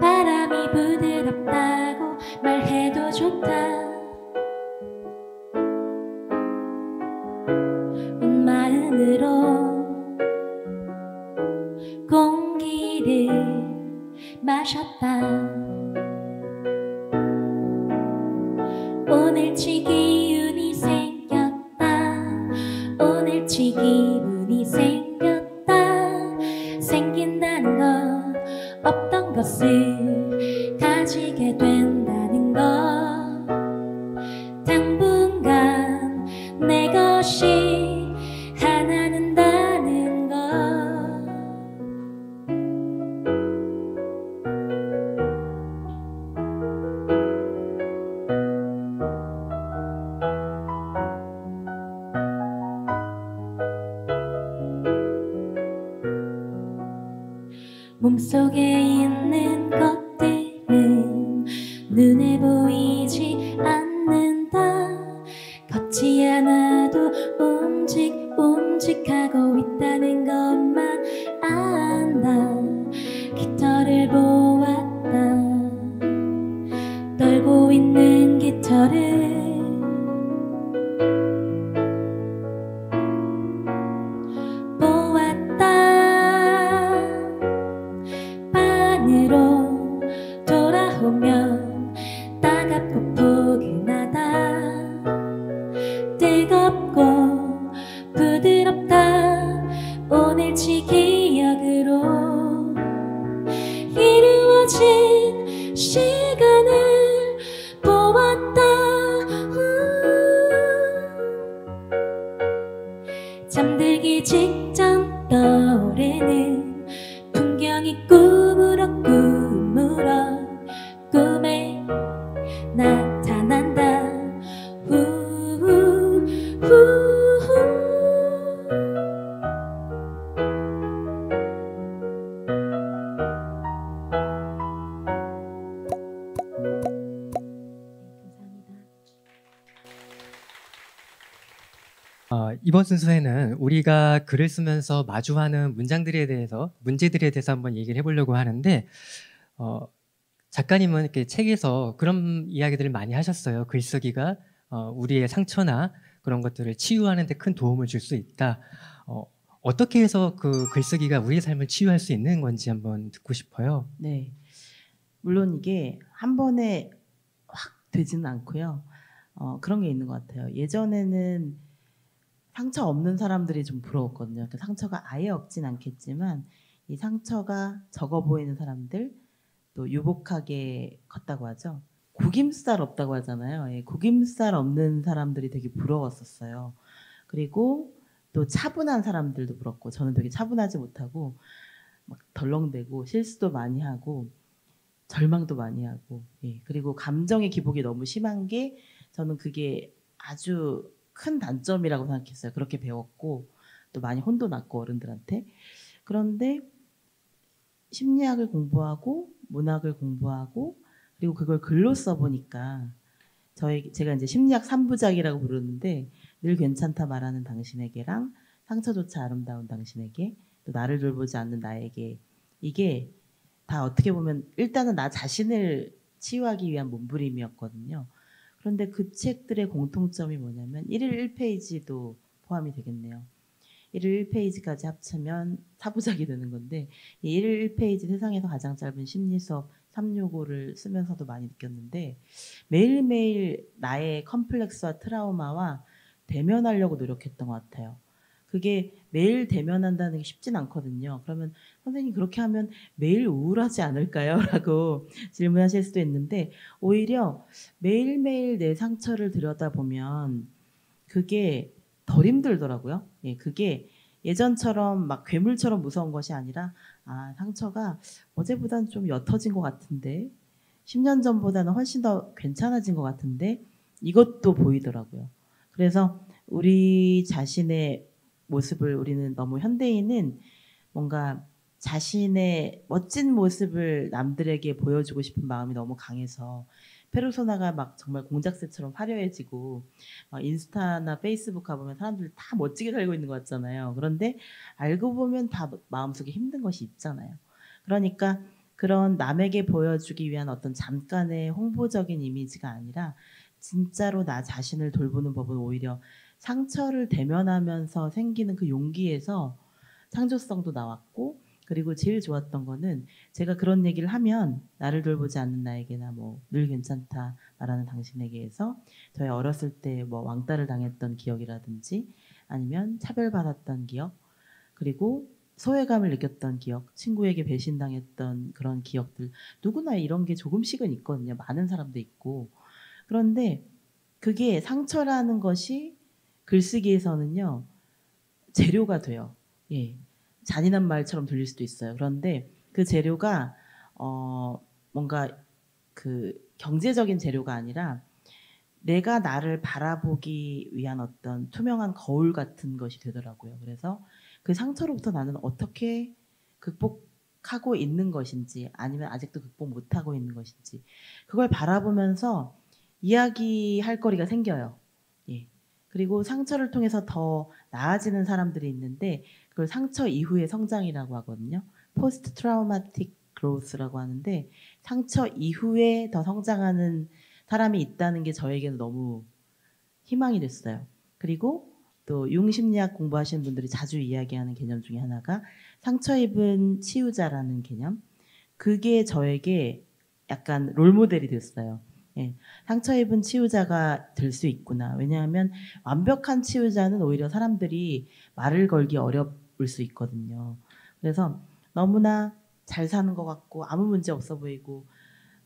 바람이 부드럽다고 말해도 좋다. 온 마음으로 공기를 마셨다. 오늘치 기운이 생겼다. 오늘치 기분이 생겼다. 생긴다는 건 없던 것을 가지게 된다는 것. 당분간 내 것이 하나는 다는 것. 몸속에 있는 것들은 눈에 보이지 않는다. 걷지 않아도 움직이는 있다는 것만 안다. 깃털을 보았다. 떨고 있는 깃털을 보았다. 반으로 돌아오면 따갑고 포근하다. 뜨겁고 부드럽다. 오늘치 기억으로 이루어진 시간을 보았다. 잠들기 직전 떠오르는 풍경이 꿈으로 꿈에 나타난다. 이번 순서에는 우리가 글을 쓰면서 마주하는 문제들에 대해서 한번 얘기를 해보려고 하는데, 작가님은 이렇게 책에서 그런 이야기들을 많이 하셨어요. 글쓰기가 우리의 상처나 그런 것들을 치유하는 데 큰 도움을 줄 수 있다. 어떻게 해서 그 글쓰기가 우리의 삶을 치유할 수 있는 건지 한번 듣고 싶어요. 네. 물론 이게 한 번에 확 되지는 않고요. 그런 게 있는 것 같아요. 예전에는 상처 없는 사람들이 좀 부러웠거든요. 그러니까 상처가 아예 없진 않겠지만 이 상처가 적어 보이는 사람들, 또 유복하게 컸다고 하죠. 구김살 없다고 하잖아요. 예, 구김살 없는 사람들이 되게 부러웠었어요. 그리고 또 차분한 사람들도 부럽고, 저는 되게 차분하지 못하고 막 덜렁대고 실수도 많이 하고 절망도 많이 하고, 예, 그리고 감정의 기복이 너무 심한 게 저는 그게 아주 큰 단점이라고 생각했어요. 그렇게 배웠고 또 많이 혼도 났고 어른들한테. 그런데 심리학을 공부하고 문학을 공부하고 그리고 그걸 글로 써보니까 제가 이제 심리학 3부작이라고 부르는데, 늘 괜찮다 말하는 당신에게랑 상처조차 아름다운 당신에게, 또 나를 돌보지 않는 나에게, 이게 다 어떻게 보면 일단은 나 자신을 치유하기 위한 몸부림이었거든요. 그런데 그 책들의 공통점이 뭐냐면 1일 1페이지도 포함이 되겠네요. 1일 1페이지까지 합치면 4부작이 되는 건데, 이 1일 1페이지 세상에서 가장 짧은 심리수업 365를 쓰면서도 많이 느꼈는데, 매일매일 나의 컴플렉스와 트라우마와 대면하려고 노력했던 것 같아요. 그게 매일 대면한다는 게 쉽진 않거든요. 그러면 선생님 그렇게 하면 매일 우울하지 않을까요? 라고 질문하실 수도 있는데, 오히려 매일매일 내 상처를 들여다보면 그게 덜 힘들더라고요. 예, 그게 예전처럼 막 괴물처럼 무서운 것이 아니라, 아, 상처가 어제보다는 좀 옅어진 것 같은데, 10년 전보다는 훨씬 더 괜찮아진 것 같은데, 이것도 보이더라고요. 그래서 우리 자신의 모습을, 우리는 너무 현대인은 뭔가 자신의 멋진 모습을 남들에게 보여주고 싶은 마음이 너무 강해서 페르소나가 막 정말 공작새처럼 화려해지고, 인스타나 페이스북 가보면 사람들 다 멋지게 살고 있는 것 같잖아요. 그런데 알고 보면 다 마음속에 힘든 것이 있잖아요. 그러니까 그런 남에게 보여주기 위한 어떤 잠깐의 홍보적인 이미지가 아니라 진짜로 나 자신을 돌보는 법은 오히려 상처를 대면하면서 생기는 그 용기에서 창조성도 나왔고, 그리고 제일 좋았던 거는 제가 그런 얘기를 하면 나를 돌보지 않는 나에게나 뭐 늘 괜찮다 말하는 당신에게에서 저희 어렸을 때 뭐 왕따를 당했던 기억이라든지 아니면 차별받았던 기억, 그리고 소외감을 느꼈던 기억, 친구에게 배신당했던 그런 기억들, 누구나 이런 게 조금씩은 있거든요. 많은 사람도 있고. 그런데 그게 상처라는 것이 글쓰기에서는요 재료가 돼요. 예, 잔인한 말처럼 들릴 수도 있어요. 그런데 그 재료가 뭔가 그 경제적인 재료가 아니라 내가 나를 바라보기 위한 어떤 투명한 거울 같은 것이 되더라고요. 그래서 그 상처로부터 나는 어떻게 극복하고 있는 것인지, 아니면 아직도 극복 못하고 있는 것인지, 그걸 바라보면서 이야기할 거리가 생겨요. 예. 그리고 상처를 통해서 더 나아지는 사람들이 있는데 그걸 상처 이후의 성장이라고 하거든요. 포스트 트라우마틱 그로스라고 하는데 상처 이후에 더 성장하는 사람이 있다는 게 저에게는 너무 희망이 됐어요. 그리고 또 융심리학 공부하시는 분들이 자주 이야기하는 개념 중에 하나가 상처 입은 치유자라는 개념. 그게 저에게 약간 롤모델이 됐어요. 예, 상처 입은 치유자가 될 수 있구나. 왜냐하면 완벽한 치유자는 오히려 사람들이 말을 걸기 어려울 수 있거든요. 그래서 너무나 잘 사는 것 같고 아무 문제 없어 보이고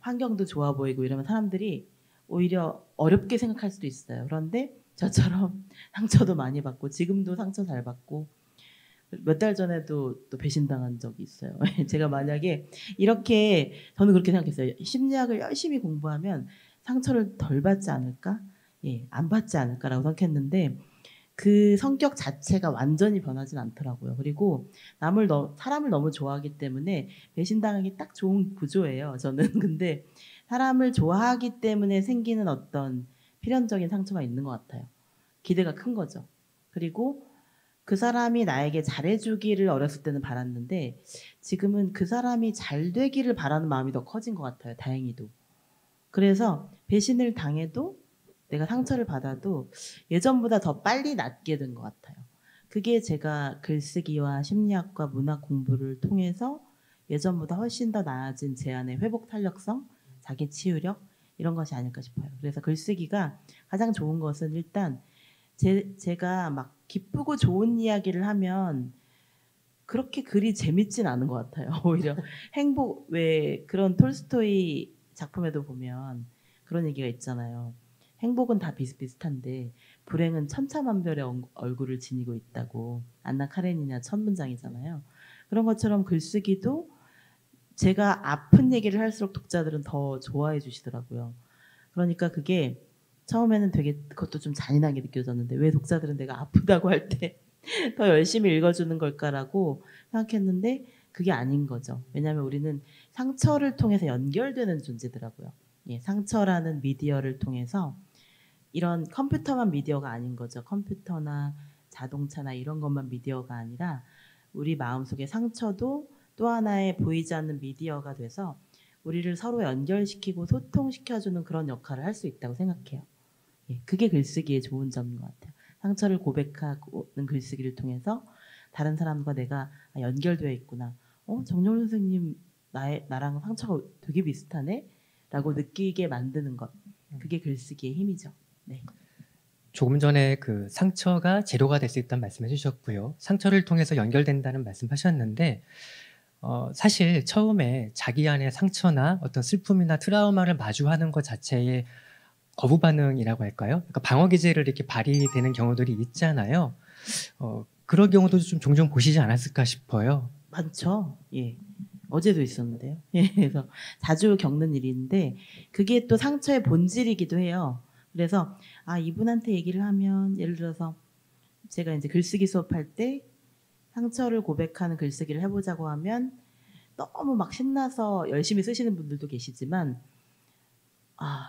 환경도 좋아 보이고 이러면 사람들이 오히려 어렵게 생각할 수도 있어요. 그런데 저처럼 상처도 많이 받고 지금도 상처 잘 받고 몇 달 전에도 또 배신당한 적이 있어요. 제가 만약에 이렇게 저는 그렇게 생각했어요. 심리학을 열심히 공부하면 상처를 덜 받지 않을까? 예, 안 받지 않을까라고 생각했는데 그 성격 자체가 완전히 변하진 않더라고요. 그리고 사람을 너무 좋아하기 때문에 배신당하기 딱 좋은 구조예요. 저는 근데 사람을 좋아하기 때문에 생기는 어떤 필연적인 상처가 있는 것 같아요. 기대가 큰 거죠. 그리고 그 사람이 나에게 잘해주기를 어렸을 때는 바랐는데 지금은 그 사람이 잘 되기를 바라는 마음이 더 커진 것 같아요. 다행히도. 그래서 배신을 당해도 내가 상처를 받아도 예전보다 더 빨리 낫게 된 것 같아요. 그게 제가 글쓰기와 심리학과 문학 공부를 통해서 예전보다 훨씬 더 나아진 제 안의 회복 탄력성, 자기 치유력 이런 것이 아닐까 싶어요. 그래서 글쓰기가 가장 좋은 것은 일단 제가 막 기쁘고 좋은 이야기를 하면 그렇게 글이 재밌진 않은 것 같아요. 오히려 왜 그런 톨스토이 작품에도 보면 그런 얘기가 있잖아요. 행복은 다 비슷비슷한데 불행은 천차만별의 얼굴을 지니고 있다고. 안나 카레니나 첫 문장이잖아요. 그런 것처럼 글쓰기도 제가 아픈 얘기를 할수록 독자들은 더 좋아해 주시더라고요. 그러니까 그게 처음에는 되게 그것도 좀 잔인하게 느껴졌는데 왜 독자들은 내가 아프다고 할 때 더 열심히 읽어주는 걸까라고 생각했는데 그게 아닌 거죠. 왜냐하면 우리는 상처를 통해서 연결되는 존재더라고요. 예, 상처라는 미디어를 통해서 이런 컴퓨터만 미디어가 아닌 거죠. 컴퓨터나 자동차나 이런 것만 미디어가 아니라 우리 마음속의 상처도 또 하나의 보이지 않는 미디어가 돼서 우리를 서로 연결시키고 소통시켜주는 그런 역할을 할 수 있다고 생각해요. 예, 그게 글쓰기의 좋은 점인 것 같아요. 상처를 고백하는 글쓰기를 통해서 다른 사람과 내가 연결되어 있구나. 정여울 선생님 나랑 상처가 되게 비슷하네? 라고 느끼게 만드는 것. 그게 글쓰기의 힘이죠. 네. 조금 전에 그 상처가 재료가 될 수 있다는 말씀해 주셨고요. 상처를 통해서 연결된다는 말씀하셨는데 사실 처음에 자기 안에 상처나 어떤 슬픔이나 트라우마를 마주하는 것 자체에 거부 반응이라고 할까요? 그러니까 방어 기제를 이렇게 발휘되는 경우들이 있잖아요. 그런 경우도 좀 종종 보시지 않았을까 싶어요. 많죠. 예. 어제도 있었는데요. 예, 그래서 자주 겪는 일인데 그게 또 상처의 본질이기도 해요. 그래서 이분한테 얘기를 하면 예를 들어서 제가 이제 글쓰기 수업할 때 상처를 고백하는 글쓰기를 해보자고 하면 너무 막 신나서 열심히 쓰시는 분들도 계시지만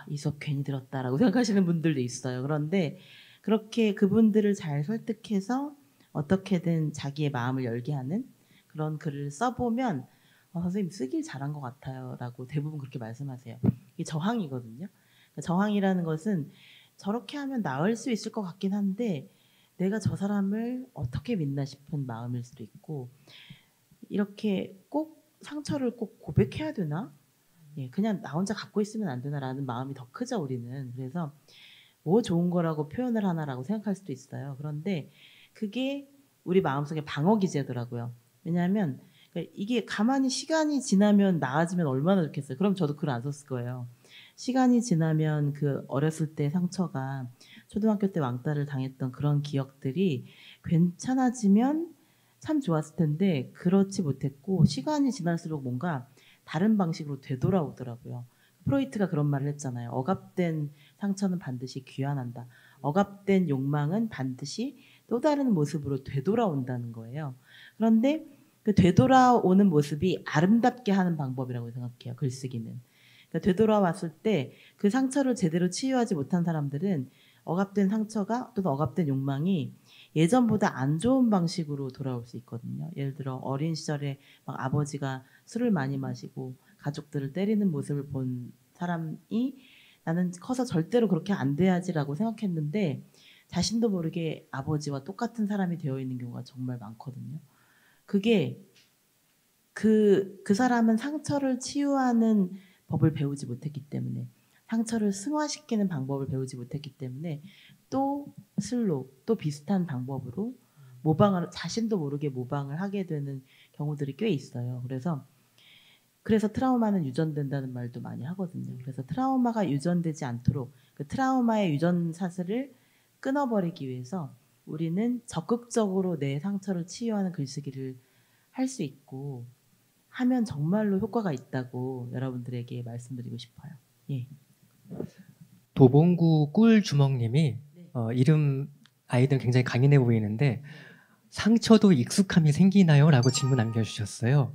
이 수업 괜히 들었다라고 생각하시는 분들도 있어요. 그런데 그렇게 그분들을 잘 설득해서 어떻게든 자기의 마음을 열게 하는 그런 글을 써보면 선생님 쓰길 잘한 것 같아요 라고 대부분 그렇게 말씀하세요. 이게 저항이거든요. 그러니까 저항이라는 것은 저렇게 하면 나을 수 있을 것 같긴 한데 내가 저 사람을 어떻게 믿나 싶은 마음일 수도 있고 이렇게 꼭 상처를 꼭 고백해야 되나? 예, 그냥 나 혼자 갖고 있으면 안 되나라는 마음이 더 크죠, 우리는. 그래서 뭐 좋은 거라고 표현을 하나라고 생각할 수도 있어요. 그런데 그게 우리 마음속에 방어 기제더라고요. 왜냐하면 이게 가만히 시간이 지나면 나아지면 얼마나 좋겠어요. 그럼 저도 글 안 썼을 거예요. 시간이 지나면 그 어렸을 때 상처가 초등학교 때 왕따를 당했던 그런 기억들이 괜찮아지면 참 좋았을 텐데 그렇지 못했고 시간이 지날수록 뭔가 다른 방식으로 되돌아오더라고요. 프로이트가 그런 말을 했잖아요. 억압된 상처는 반드시 귀환한다. 억압된 욕망은 반드시 또 다른 모습으로 되돌아온다는 거예요. 그런데 그 되돌아오는 모습이 아름답게 하는 방법이라고 생각해요. 글쓰기는. 그러니까 되돌아왔을 때 그 상처를 제대로 치유하지 못한 사람들은 억압된 상처가 또는 억압된 욕망이 예전보다 안 좋은 방식으로 돌아올 수 있거든요. 예를 들어 어린 시절에 막 아버지가 술을 많이 마시고 가족들을 때리는 모습을 본 사람이 나는 커서 절대로 그렇게 안 돼야지라고 생각했는데 자신도 모르게 아버지와 똑같은 사람이 되어 있는 경우가 정말 많거든요. 그게 그 사람은 상처를 치유하는 법을 배우지 못했기 때문에, 상처를 승화시키는 방법을 배우지 못했기 때문에 또 술로 또 비슷한 방법으로 모방을, 자신도 모르게 모방을 하게 되는 경우들이 꽤 있어요. 그래서 트라우마는 유전된다는 말도 많이 하거든요. 그래서 트라우마가 유전되지 않도록 그 트라우마의 유전 사슬을 끊어버리기 위해서 우리는 적극적으로 내 상처를 치유하는 글쓰기를 할 수 있고 하면 정말로 효과가 있다고 여러분들에게 말씀드리고 싶어요. 예. 도봉구 꿀주먹님이 이름 아이들 굉장히 강인해 보이는데 상처도 익숙함이 생기나요? 라고 질문 남겨주셨어요.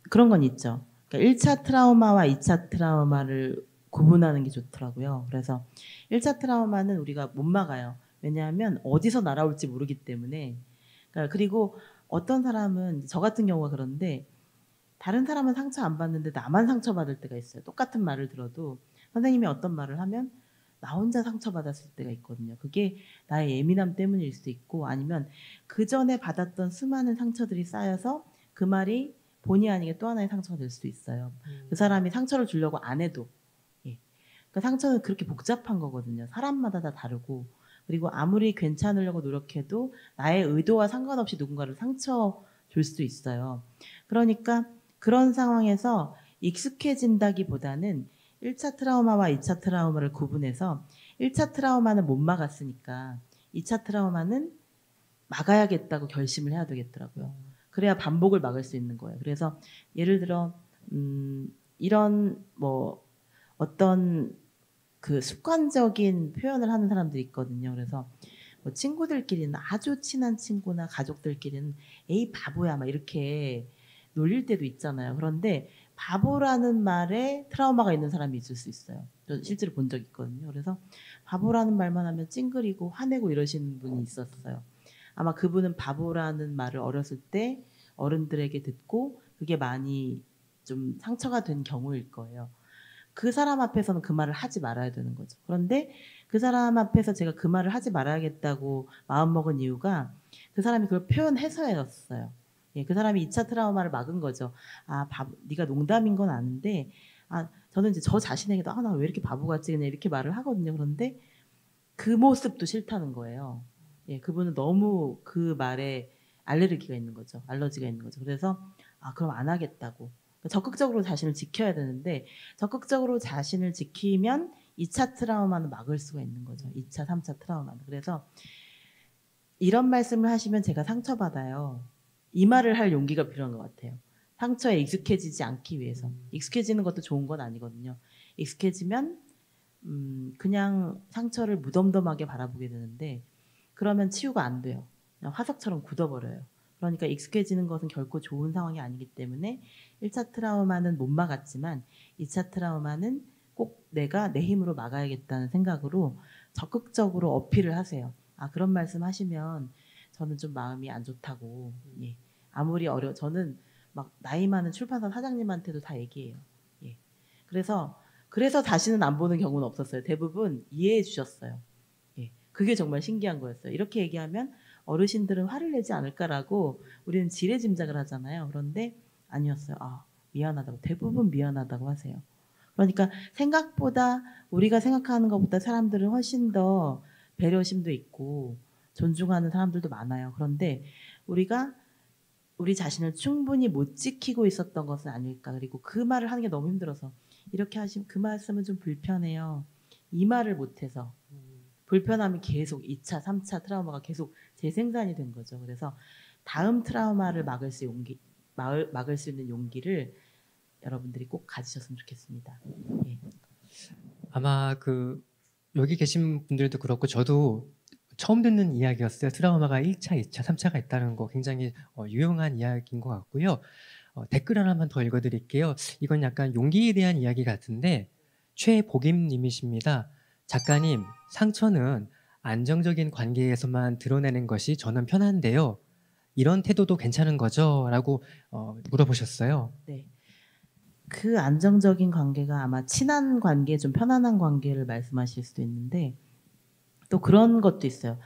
그런 건 있죠. 그러니까 1차 트라우마와 2차 트라우마를 구분하는 게 좋더라고요. 그래서 1차 트라우마는 우리가 못 막아요. 왜냐하면 어디서 날아올지 모르기 때문에. 그러니까 그리고 어떤 사람은, 저 같은 경우가 그런데 다른 사람은 상처 안 받는데 나만 상처받을 때가 있어요. 똑같은 말을 들어도 선생님이 어떤 말을 하면 나 혼자 상처받았을 때가 있거든요. 그게 나의 예민함 때문일 수도 있고 아니면 그 전에 받았던 수많은 상처들이 쌓여서 그 말이 본의 아니게 또 하나의 상처가 될 수도 있어요. 그 사람이 상처를 주려고 안 해도. 예. 그러니까 상처는 그렇게 복잡한 거거든요. 사람마다 다 다르고, 그리고 아무리 괜찮으려고 노력해도 나의 의도와 상관없이 누군가를 상처 줄 수도 있어요. 그러니까 그런 상황에서 익숙해진다기보다는 1차 트라우마와 2차 트라우마를 구분해서 1차 트라우마는 못 막았으니까 2차 트라우마는 막아야겠다고 결심을 해야 되겠더라고요. 그래야 반복을 막을 수 있는 거예요. 그래서 예를 들어 이런 뭐 어떤 그 습관적인 표현을 하는 사람들이 있거든요. 그래서 뭐 친구들끼리는, 아주 친한 친구나 가족들끼리는 에이 바보야 막 이렇게 놀릴 때도 있잖아요. 그런데 바보라는 말에 트라우마가 있는 사람이 있을 수 있어요. 저 실제로 본 적 있거든요. 그래서 바보라는 말만 하면 찡그리고 화내고 이러시는 분이 있었어요. 아마 그분은 바보라는 말을 어렸을 때 어른들에게 듣고 그게 많이 좀 상처가 된 경우일 거예요. 그 사람 앞에서는 그 말을 하지 말아야 되는 거죠. 그런데 그 사람 앞에서 제가 그 말을 하지 말아야겠다고 마음먹은 이유가 그 사람이 그걸 표현해서였어요. 예, 그 사람이 2차 트라우마를 막은 거죠. 아, 네가 농담인 건 아는데, 저는 이제 저 자신에게도 나 왜 이렇게 바보 같지 그냥 이렇게 말을 하거든요. 그런데 그 모습도 싫다는 거예요. 예, 그분은 너무 그 말에 알레르기가 있는 거죠. 알러지가 있는 거죠. 그래서 그럼 안 하겠다고. 적극적으로 자신을 지켜야 되는데 적극적으로 자신을 지키면 2차 트라우마는 막을 수가 있는 거죠. 2차, 3차 트라우마는. 그래서 이런 말씀을 하시면 제가 상처받아요. 이 말을 할 용기가 필요한 것 같아요. 상처에 익숙해지지 않기 위해서. 익숙해지는 것도 좋은 건 아니거든요. 익숙해지면 그냥 상처를 무덤덤하게 바라보게 되는데 그러면 치유가 안 돼요. 그냥 화석처럼 굳어버려요. 그러니까 익숙해지는 것은 결코 좋은 상황이 아니기 때문에 1차 트라우마는 못 막았지만 2차 트라우마는 꼭 내가 내 힘으로 막아야겠다는 생각으로 적극적으로 어필을 하세요. 그런 말씀 하시면 저는 좀 마음이 안 좋다고. 예. 아무리 저는 막 나이 많은 출판사 사장님한테도 다 얘기해요. 예. 그래서 다시는 안 보는 경우는 없었어요. 대부분 이해해 주셨어요. 예. 그게 정말 신기한 거였어요. 이렇게 얘기하면 어르신들은 화를 내지 않을까라고 우리는 지레짐작을 하잖아요. 그런데 아니었어요. 미안하다고. 대부분 미안하다고 하세요. 그러니까 생각보다 우리가 생각하는 것보다 사람들은 훨씬 더 배려심도 있고 존중하는 사람들도 많아요. 그런데 우리가 우리 자신을 충분히 못 지키고 있었던 것은 아닐까. 그리고 그 말을 하는 게 너무 힘들어서 이렇게 하시면 그 말씀은 좀 불편해요. 이 말을 못해서 불편함이 계속 2차, 3차 트라우마가 계속 재생산이 된 거죠. 그래서 다음 트라우마를 막을 수 있는 용기를 여러분들이 꼭 가지셨으면 좋겠습니다. 예. 아마 여기 계신 분들도 그렇고 저도 처음 듣는 이야기였어요. 트라우마가 1차, 2차, 3차가 있다는 거 굉장히 유용한 이야기인 것 같고요. 댓글 하나만 더 읽어드릴게요. 이건 약간 용기에 대한 이야기 같은데 최복임님이십니다. 작가님, 상처는 안정적인 관계에서만 드러내는 것이 저는 편한데요. 이런 태도도 괜찮은 거죠? 라고 물어보셨어요. 네. 그 안정적인 관계가 아마 친한 관계, 좀 편안한 관계를 말씀하실 수도 있는데 또 그런 것도 있어요.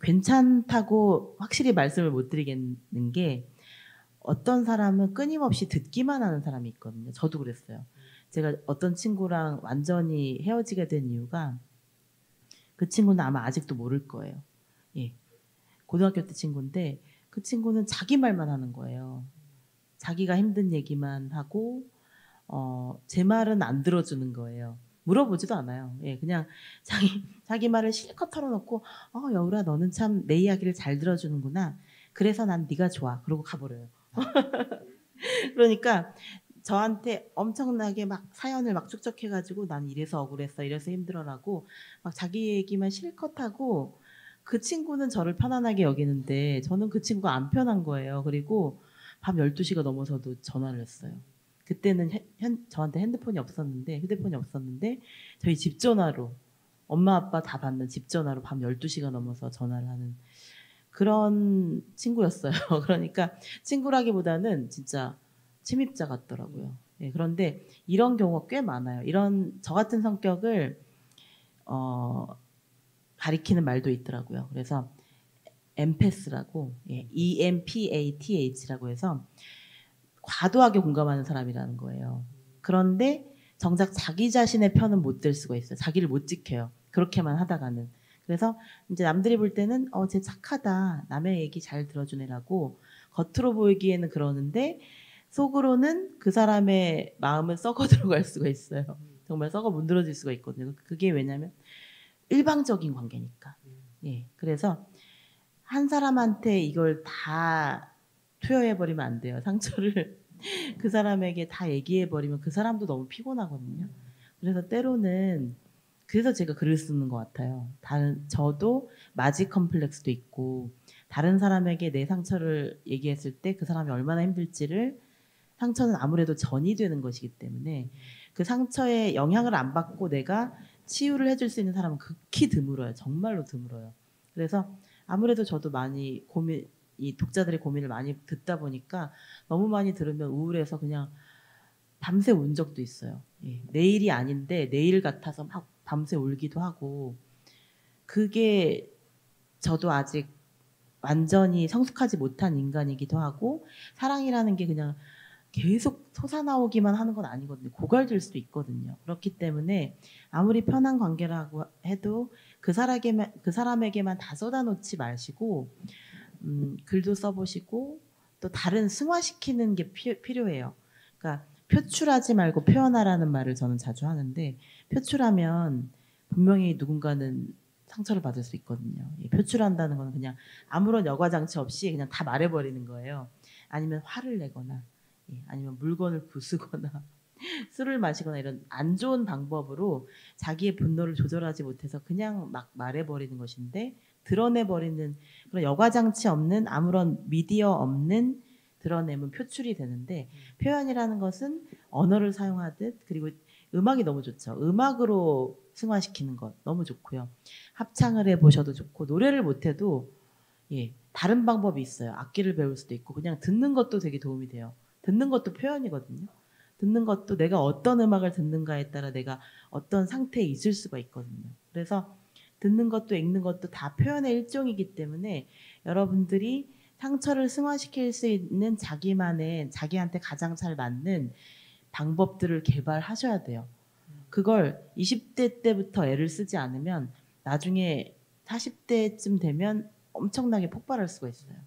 괜찮다고 확실히 말씀을 못 드리겠는 게 어떤 사람은 끊임없이 듣기만 하는 사람이 있거든요. 저도 그랬어요. 제가 어떤 친구랑 완전히 헤어지게 된 이유가 그 친구는 아마 아직도 모를 거예요. 예. 고등학교 때 친구인데 그 친구는 자기 말만 하는 거예요. 자기가 힘든 얘기만 하고 제 말은 안 들어주는 거예요. 물어보지도 않아요. 예, 그냥 자기 말을 실컷 털어놓고 여울아 너는 참 내 이야기를 잘 들어주는구나. 그래서 난 네가 좋아. 그러고 가버려요. 그러니까 저한테 엄청나게 막 사연을 막 쭉쭉 해가지고 난 이래서 억울했어, 이래서 힘들어라고 막 자기 얘기만 실컷 하고 그 친구는 저를 편안하게 여기는데 저는 그 친구가 안 편한 거예요. 그리고 밤 12시가 넘어서도 전화를 했어요. 그때는 저한테 휴대폰이 없었는데 저희 집 전화로 엄마 아빠 다 받는 집 전화로 밤 12시가 넘어서 전화를 하는 그런 친구였어요. 그러니까 친구라기보다는 진짜 침입자 같더라고요. 예, 그런데 이런 경우가 꽤 많아요. 이런 저 같은 성격을 가리키는 말도 있더라고요. 그래서 empath라고, 예, EMPATH라고 해서 과도하게 공감하는 사람이라는 거예요. 그런데 정작 자기 자신의 편은 못 들 수가 있어요. 자기를 못 지켜요. 그렇게만 하다가는. 그래서 이제 남들이 볼 때는 쟤 착하다. 남의 얘기 잘 들어주네라고 겉으로 보이기에는 그러는데 속으로는 그 사람의 마음은 썩어 들어갈 수가 있어요. 정말 썩어 문드러질 수가 있거든요. 그게 왜냐면 일방적인 관계니까. 예. 그래서 한 사람한테 이걸 다 투여해버리면 안 돼요. 상처를 그 사람에게 다 얘기해버리면 그 사람도 너무 피곤하거든요. 그래서 때로는 그래서 제가 글을 쓰는 것 같아요. 저도 마지 컴플렉스도 있고 다른 사람에게 내 상처를 얘기했을 때 그 사람이 얼마나 힘들지를 상처는 아무래도 전이 되는 것이기 때문에 그 상처에 영향을 안 받고 내가 치유를 해줄 수 있는 사람은 극히 드물어요. 정말로 드물어요. 그래서 아무래도 저도 많이 이 독자들의 고민을 많이 듣다 보니까 너무 많이 들으면 우울해서 그냥 밤새 운 적도 있어요. 예, 내일이 아닌데 내일 같아서 막 밤새 울기도 하고 그게 저도 아직 완전히 성숙하지 못한 인간이기도 하고 사랑이라는 게 그냥 계속 솟아나오기만 하는 건 아니거든요. 고갈될 수도 있거든요. 그렇기 때문에 아무리 편한 관계라고 해도 그 사람에게만 다 쏟아놓지 마시고 글도 써보시고 또 다른 승화시키는 게 필요해요. 그러니까 표출하지 말고 표현하라는 말을 저는 자주 하는데 표출하면 분명히 누군가는 상처를 받을 수 있거든요. 표출한다는 건 그냥 아무런 여과장치 없이 그냥 다 말해버리는 거예요. 아니면 화를 내거나 아니면 물건을 부수거나 술을 마시거나 이런 안 좋은 방법으로 자기의 분노를 조절하지 못해서 그냥 막 말해버리는 것인데 드러내버리는 그런 여과장치 없는 아무런 미디어 없는 드러내면 표출이 되는데 표현이라는 것은 언어를 사용하듯 그리고 음악이 너무 좋죠. 음악으로 승화시키는 것 너무 좋고요. 합창을 해보셔도 좋고 노래를 못해도 다른 방법이 있어요. 악기를 배울 수도 있고 그냥 듣는 것도 되게 도움이 돼요. 듣는 것도 표현이거든요. 듣는 것도 내가 어떤 음악을 듣는가에 따라 내가 어떤 상태에 있을 수가 있거든요. 그래서 듣는 것도 읽는 것도 다 표현의 일종이기 때문에 여러분들이 상처를 승화시킬 수 있는 자기만의 자기한테 가장 잘 맞는 방법들을 개발하셔야 돼요. 그걸 20대 때부터 애를 쓰지 않으면 나중에 40대쯤 되면 엄청나게 폭발할 수가 있어요.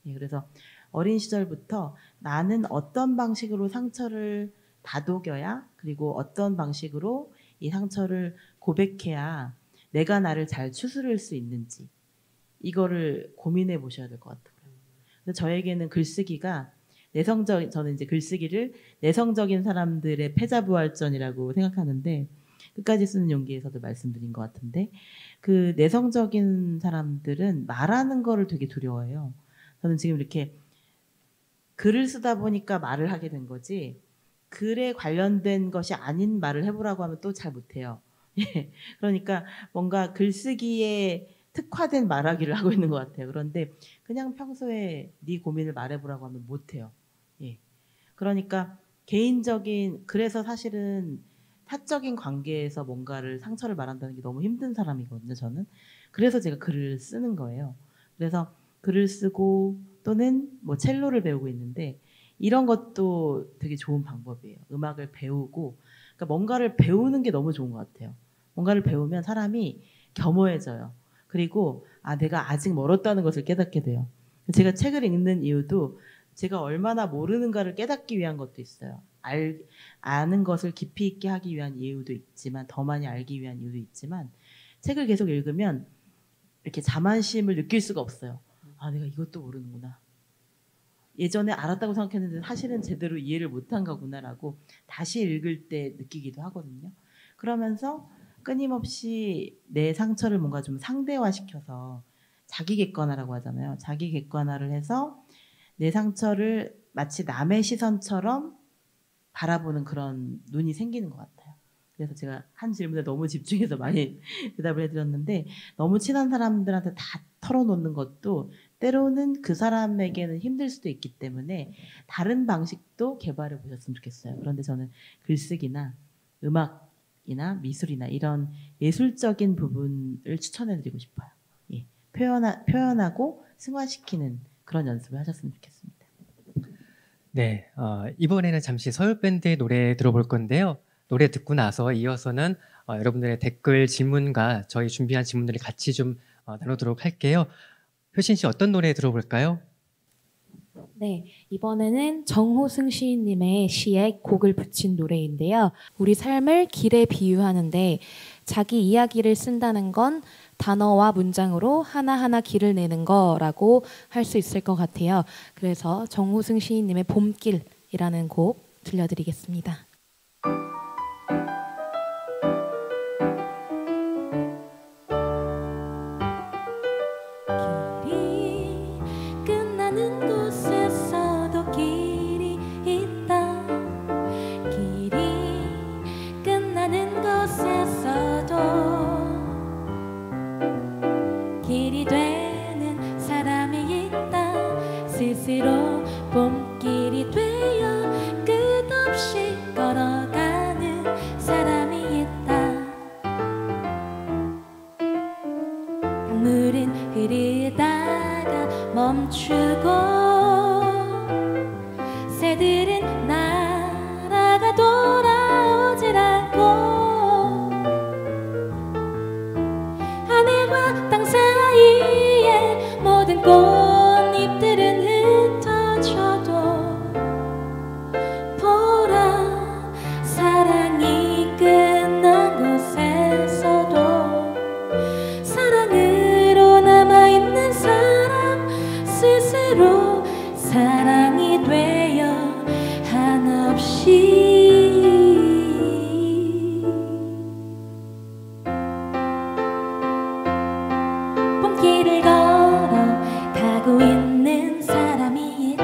그래서 어린 시절부터 나는 어떤 방식으로 상처를 다독여야 그리고 어떤 방식으로 이 상처를 고백해야 내가 나를 잘 추스릴 수 있는지 이거를 고민해 보셔야 될 것 같아요. 근데 저에게는 글쓰기가 저는 이제 글쓰기를 내성적인 사람들의 패자부활전이라고 생각하는데 끝까지 쓰는 용기에서도 말씀드린 것 같은데 그 내성적인 사람들은 말하는 거를 되게 두려워해요. 저는 지금 이렇게 글을 쓰다 보니까 말을 하게 된 거지 글에 관련된 것이 아닌 말을 해보라고 하면 또 잘 못해요. 예. 그러니까 뭔가 글쓰기에 특화된 말하기를 하고 있는 것 같아요. 그런데 그냥 평소에 네 고민을 말해보라고 하면 못해요. 예. 그러니까 개인적인, 그래서 사실은 사적인 관계에서 뭔가를 상처를 말한다는 게 너무 힘든 사람이거든요, 저는. 그래서 제가 글을 쓰는 거예요. 그래서 글을 쓰고 또는 뭐 첼로를 배우고 있는데 이런 것도 되게 좋은 방법이에요. 음악을 배우고, 그러니까 뭔가를 배우는 게 너무 좋은 것 같아요. 뭔가를 배우면 사람이 겸허해져요. 그리고 내가 아직 멀었다는 것을 깨닫게 돼요. 제가 책을 읽는 이유도 제가 얼마나 모르는가를 깨닫기 위한 것도 있어요. 아는 것을 깊이 있게 하기 위한 이유도 있지만, 더 많이 알기 위한 이유도 있지만, 책을 계속 읽으면 이렇게 자만심을 느낄 수가 없어요. 내가 이것도 모르는구나. 예전에 알았다고 생각했는데 사실은 제대로 이해를 못한 거구나라고 다시 읽을 때 느끼기도 하거든요. 그러면서 끊임없이 내 상처를 뭔가 좀 상대화시켜서 자기 객관화라고 하잖아요. 자기 객관화를 해서 내 상처를 마치 남의 시선처럼 바라보는 그런 눈이 생기는 것 같아요. 그래서 제가 한 질문에 너무 집중해서 많이 대답을 해드렸는데, 너무 친한 사람들한테 다 털어놓는 것도 때로는 그 사람에게는 힘들 수도 있기 때문에 다른 방식도 개발해 보셨으면 좋겠어요. 그런데 저는 글쓰기나 음악이나 미술이나 이런 예술적인 부분을 추천해드리고 싶어요. 예. 표현하고 승화시키는 그런 연습을 하셨으면 좋겠습니다. 네, 이번에는 잠시 서울밴드의 노래 들어볼 건데요. 노래 듣고 나서 이어서는 여러분들의 댓글 질문과 저희 준비한 질문들을 같이 좀 나누도록 할게요. 효신 씨 어떤 노래 들어볼까요? 네, 이번에는 정호승 시인님의 시에 곡을 붙인 노래인데요. 우리 삶을 길에 비유하는데 자기 이야기를 쓴다는 건 단어와 문장으로 하나하나 길을 내는 거라고 할 수 있을 것 같아요. 그래서 정호승 시인님의 봄길이라는 곡 들려드리겠습니다. 길이 끝나는 곳에서도 길이 있다. 길이 끝나는 곳에서도 길이 되는 사람이 있다. 스스로 봄길이 되어 끝없이 걸어가는 사람이 있다. 강물은 흐르다가 멈추고 새들은 날아가 돌아오질 않고 하늘과 땅 사이에 모든 꽃잎들은 흩어져도 보라 사랑이 끝난 곳에서도 사랑으로 남아있는 사람 스스로 사랑이 되어 한없이 봄길을 걸어 가고 있는 사람이 있다.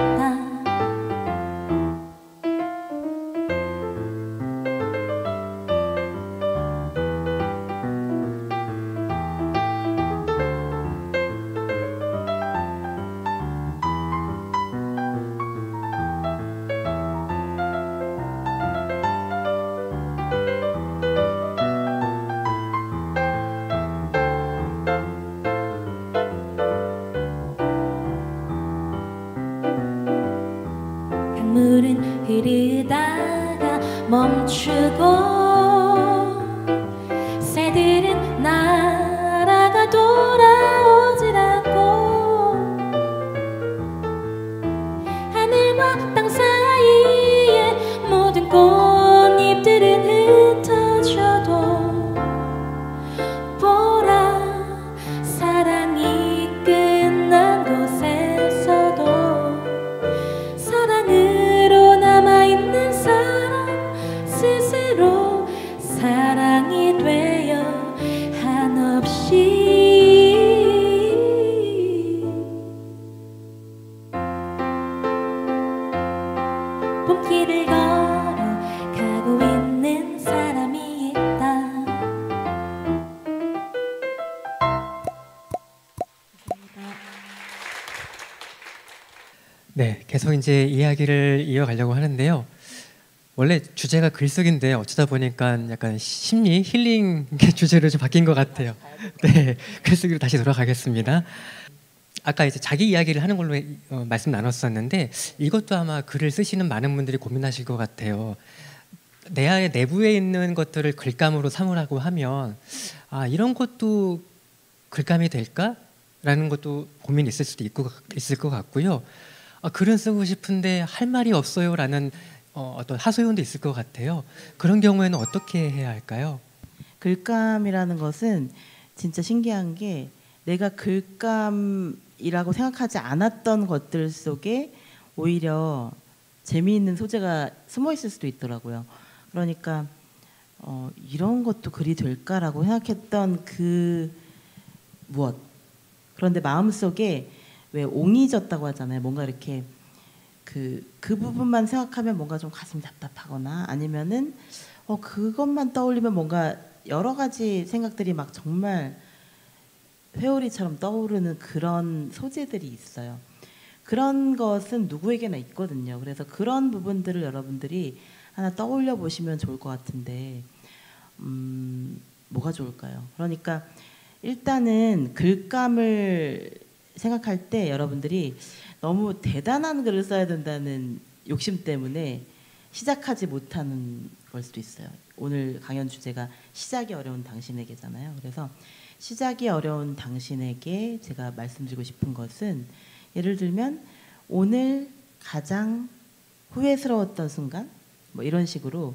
강물은 흐르다가 멈추고 새들은 날아가 돌아오질 않고 하늘과 땅 사이에 모든 꽃잎들은 흩어져도 보라 사랑이 끝난 곳에서도 사랑으로 남아있는 사람 스스로 사랑이 되어 한없이 봄길을 걸어 네, 계속 이제 이야기를 이어가려고 하는데요. 원래 주제가 글쓰기인데 어쩌다 보니까 약간 심리 힐링 주제로 좀 바뀐 것 같아요. 네, 글쓰기로 다시 돌아가겠습니다. 아까 이제 자기 이야기를 하는 걸로 말씀 나눴었는데 이것도 아마 글을 쓰시는 많은 분들이 고민하실 것 같아요. 내 내부에 있는 것들을 글감으로 삼으라고 하면 이런 것도 글감이 될까? 라는 것도 고민이 있을 것 같고요. 글은 쓰고 싶은데 할 말이 없어요 라는 어떤 하소연도 있을 것 같아요. 그런 경우에는 어떻게 해야 할까요? 글감이라는 것은 진짜 신기한 게 내가 글감이라고 생각하지 않았던 것들 속에 오히려 재미있는 소재가 숨어 있을 수도 있더라고요. 그러니까 이런 것도 글이 될까라고 생각했던 그 무엇. 그런데 마음속에 왜 옹이졌다고 하잖아요. 뭔가 이렇게 그 부분만 생각하면 뭔가 좀 가슴이 답답하거나 아니면은 그것만 떠올리면 뭔가 여러 가지 생각들이 막 정말 회오리처럼 떠오르는 그런 소재들이 있어요. 그런 것은 누구에게나 있거든요. 그래서 그런 부분들을 여러분들이 하나 떠올려 보시면 좋을 것 같은데 뭐가 좋을까요? 그러니까 일단은 글감을 생각할 때 여러분들이 너무 대단한 글을 써야 된다는 욕심 때문에 시작하지 못하는 걸 수도 있어요. 오늘 강연 주제가 시작이 어려운 당신에게잖아요. 그래서 시작이 어려운 당신에게 제가 말씀드리고 싶은 것은 예를 들면 오늘 가장 후회스러웠던 순간 뭐 이런 식으로